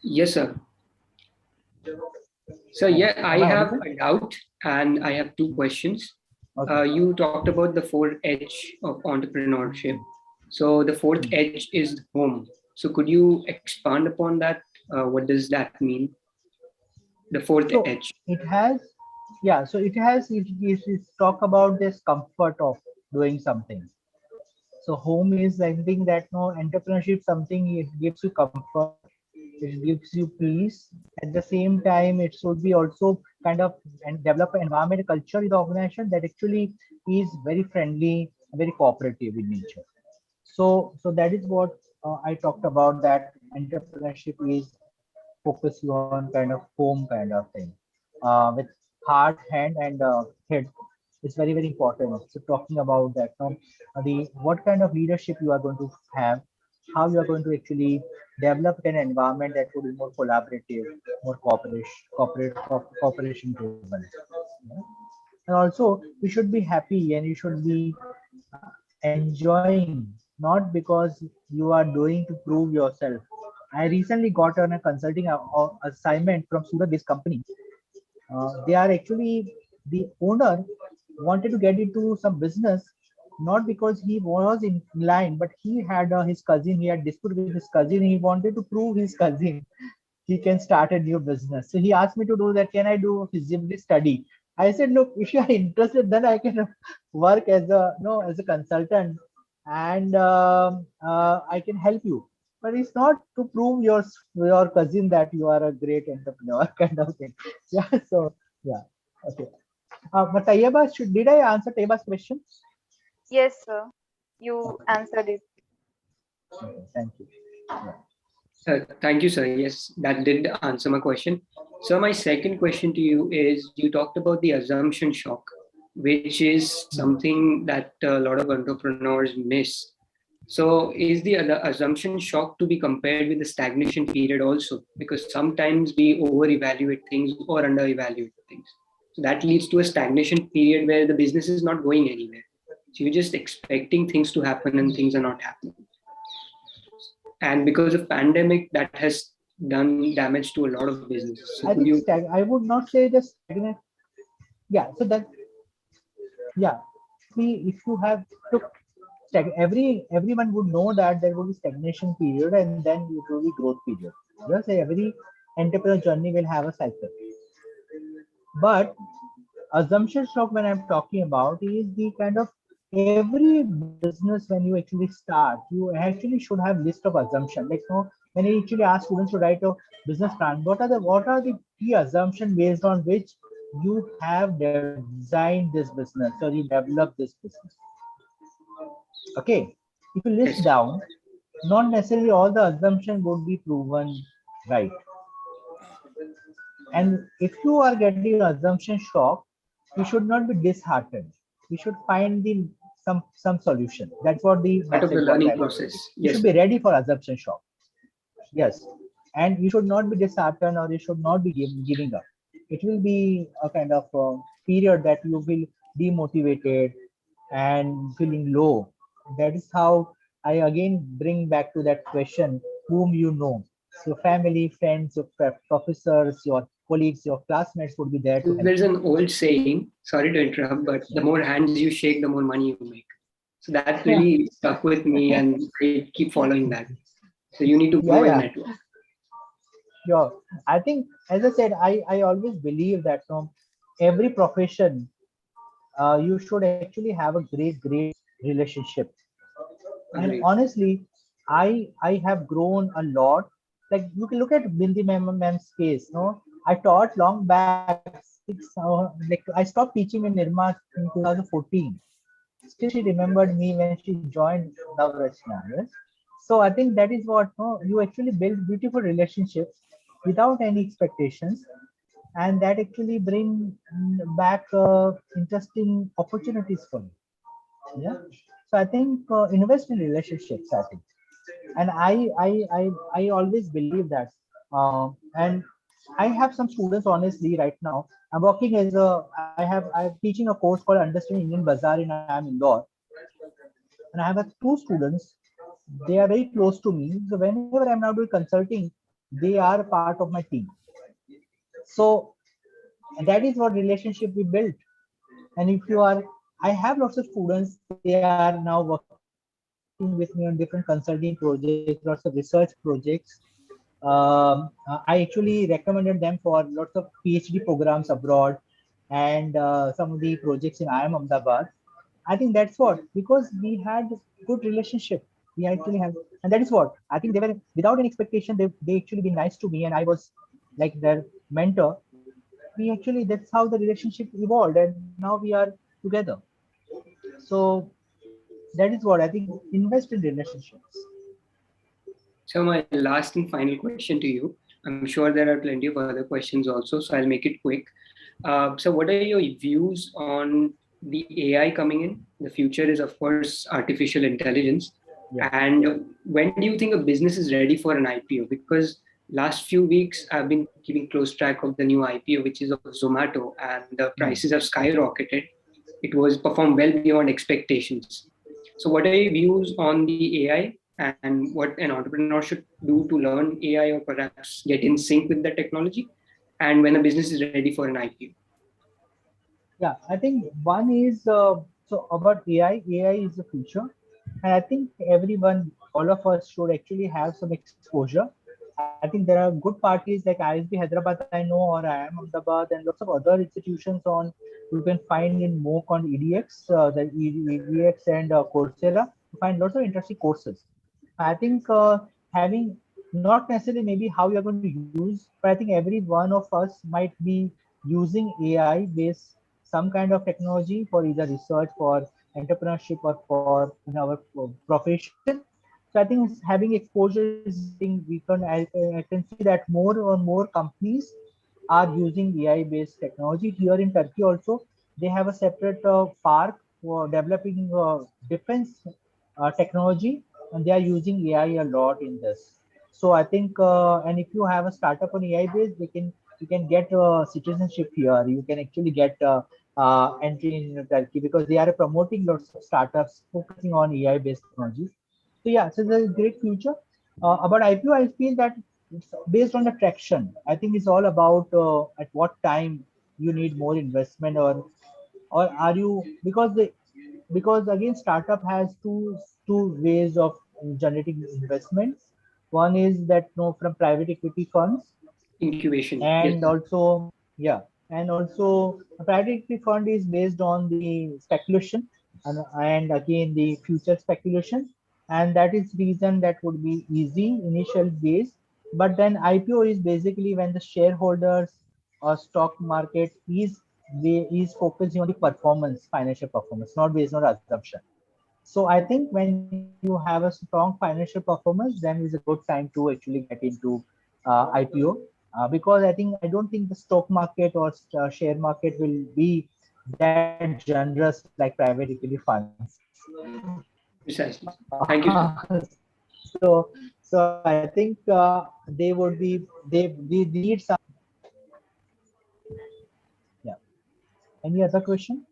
Yes, sir. So, yeah, I Am I have audible? a doubt and I have two questions. Okay. You talked about the fourth edge of entrepreneurship. So, the fourth edge is home. So, could you expand upon that? What does that mean? The fourth So edge. it has, yeah. So it talk about this comfort of doing something. So home is something that no entrepreneurship something it gives you comfort, it gives you peace. At the same time, it should be also kind of and develop an environment culture in the organization that actually is very friendly, very cooperative in nature. So that is what I talked about. That entrepreneurship is focus you on kind of home kind of thing with heart, hand, and head. It's very important. So talking about that, the what kind of leadership you are going to have, how you are going to actually develop an environment that would be more collaborative, more cooperation driven. Yeah. And also, you should be happy and you should be enjoying, not because you are doing to prove yourself. I recently got on a consulting assignment from Surat-based company. They are actually the owner wanted to get into some business, not because he was in line, but he had his cousin. He had dispute with his cousin. He wanted to prove his cousin he can start a new business. So he asked me to do that. Can I do feasibility study? I said, look, if you are interested, then I can work as a as a consultant, and I can help you. But it's not to prove your cousin that you are a great entrepreneur kind of thing. Yeah. So yeah. Okay. But Tayyaba, did I answer Tayyiba's question? Yes, sir. You Okay. answered it. Okay. Thank you. Yeah. Thank you, sir. Yes, that did answer my question. So, my second question to you is you talked about the assumption shock, which is something that a lot of entrepreneurs miss. So, is the assumption shock to be compared with the stagnation period also? Because sometimes we over evaluate things or under evaluate things. So, that leads to a stagnation period where the business is not going anywhere. So, you're just expecting things to happen and things are not happening. And because of pandemic, that has done damage to a lot of businesses. So I could think you? I would not say the stagnant. Yeah. So that yeah. See, if you have to everyone would know that there will be stagnation period and then it will be growth period. Yes, every entrepreneur journey will have a cycle. But assumption shock when I'm talking about is the kind of every business when you actually start, you actually should have list of assumption. Like when I actually ask students to write a business plan, what are the key assumption based on which you have designed this business or you develop this business. Okay, if you list Yes. down, not necessarily all the assumption would be proven right. And if you are getting assumption shock, you should not be disheartened. You should find the some solution. That's what the Part of the message what learning I want to process. give. You should Yes. be ready for assumption shock. Yes, and you should not be disheartened or you should not be giving up. It will be a kind of period that you will demotivated and feeling low. That is how I again bring back to that question: whom you know. So family, friends, your professors, your colleagues, your classmates would be there to help There's you. an old saying, sorry to interrupt, but the more hands you shake, the more money you make. So that really stuck with me, and I keep following that. So you need to Yeah, grow your yeah. network. Sure. I think, as I said, I always believe that from every profession, you should actually have a great relationship. And Agreed. honestly, I have grown a lot. Like you can look at Bindi ma'am's case. No, I taught long back. Like I stopped teaching in Nirma in 2014. Still, she remembered me when she joined Navrachna. Yes. So I think that is what, no, you actually build beautiful relationships without any expectations, and that actually bring back interesting opportunities for you. Yeah. So I think invest in relationships. I think, and I always believe that. And I have some students. Honestly, right now I'm working as a. I'm teaching a course called Understanding Indian Bazaar in IIM Indore, and I have two students. They are very close to me. So whenever I'm now doing consulting, they are part of my team. So that is what relationship we built. And if you are, I have lots of students. They are now working with me on different consulting projects, lots of research projects. I actually recommended them for lots of PhD programs abroad and some of the projects in IIM Ahmedabad. I think that's what, because we had good relationship. We actually have, and that is what I think they were without any expectation. They actually been nice to me, and I was like their mentor. We actually, that's how the relationship evolved, and now we are together. So that is what I think. Invest in relationships. So my last and final question to you. I'm sure there are plenty of other questions also, so I'll make it quick. So what are your views on the AI coming in? The future is, of course, artificial intelligence. Yeah. And when do you think a business is ready for an IPO? Because last few weeks I've been keeping close track of the new IPO, which is of Zomato, and the prices have skyrocketed. It was performed well beyond expectations. So what are your views on the AI and what an entrepreneur should do to learn AI or perhaps get in sync with the technology? And when a business is ready for an IPO? Yeah, I think one is so about AI. AI is the future, and I think everyone, all of us, should actually have some exposure. I think there are good parties like ISB Hyderabad, I know, or IIM Ahmedabad, and lots of other institutions on you can find in MOOC on EDX, the EDX and Coursera. You find lots of interesting courses. I think having not necessarily maybe how you're going to use, but I think every one of us might be using AI based some kind of technology for either research, for entrepreneurship, or for in our profession. So I think having exposure is something we can. I can see that more and more companies are using AI-based technology. Here in Turkey also, they have a separate park for developing defense technology, and they are using AI a lot in this. So I think, and if you have a startup on AI based, they can you can get citizenship here. You can actually get entry in Turkey because they are promoting lots of startups focusing on AI based technologies. So yeah, so there's a great future. About IPO, I feel that it's based on the traction. I think it's all about at what time you need more investment, or are you, because again startup has two ways of generating investments. One is that, from private equity funds, Incubation, yes. and also, yeah, and also a private equity fund is based on the speculation, and again the future speculation, and that is reason that would be easy initial base. But then IPO is basically when the shareholders or stock market is focusing on the performance, financial performance, not based on assumption. So I think when you have a strong financial performance, then is a good time to actually get into IPO, because I don't think the stock market or share market will be that generous like private equity funds. Precisely. Thank you, sir. So I think they would be they need some. Yeah. Any other question?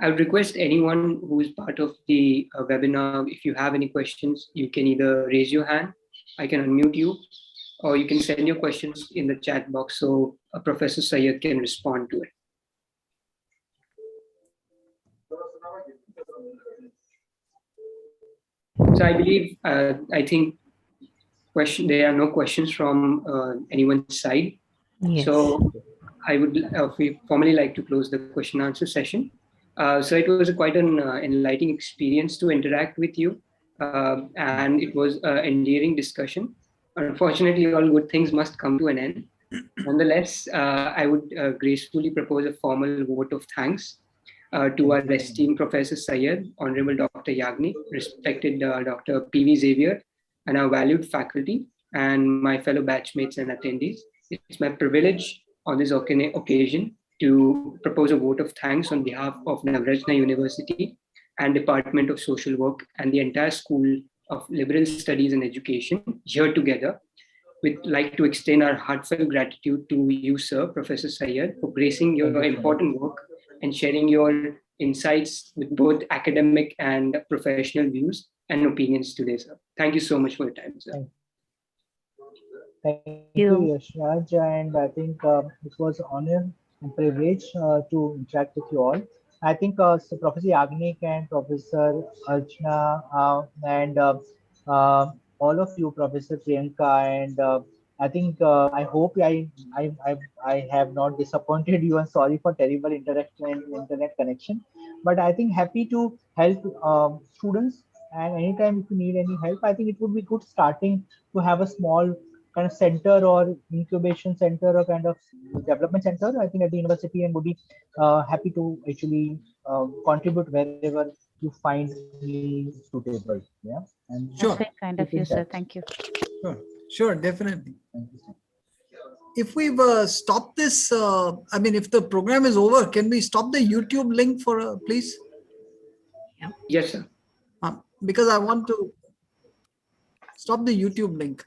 I would request anyone who is part of the webinar, if you have any questions, you can either raise your hand, I can unmute you, or you can send your questions in the chat box so Professor Sayed can respond to it. So I believe, I think there are no questions from anyone's side. Yes. So I would formally like to close the question answer session. So it was quite an enlightening experience to interact with you, and it was an endearing discussion. Unfortunately, all good things must come to an end. Nonetheless, I would gracefully propose a formal vote of thanks to our esteemed Professor Sayed, Honorable Dr. Yagnik, respected Dr. P.V. Xavier, and our valued faculty, and my fellow batchmates and attendees. It's my privilege on this occasion to propose a vote of thanks on behalf of Navrajna University and Department of Social Work and the entire School of Liberal Studies and Education here together. We'd like to extend our heartfelt gratitude to you, sir, Professor Sayed, for gracing your important work and sharing your insights with both academic and professional views and opinions today, sir. Thank you so much for your time, sir. Thank you, Yashraj, and I think it was an honor and privilege to interact with you all. I think so Professor Yagnik and Professor Archana and all of you, Professor Priyanka, and I think I hope I have not disappointed you, and sorry for terrible internet connection. But I think happy to help students, and anytime if you need any help, I think it would be good starting to have a small kind of center or incubation center or kind of development center, I think, at the university, and would be happy to actually contribute wherever you find me suitable. Yeah. And That's very kind of you, sir. Thank you. Sure, definitely. Thank you, sir. If we've stopped this, I mean, if the program is over, can we stop the YouTube link for, please? Yes, sir. Because I want to stop the YouTube link.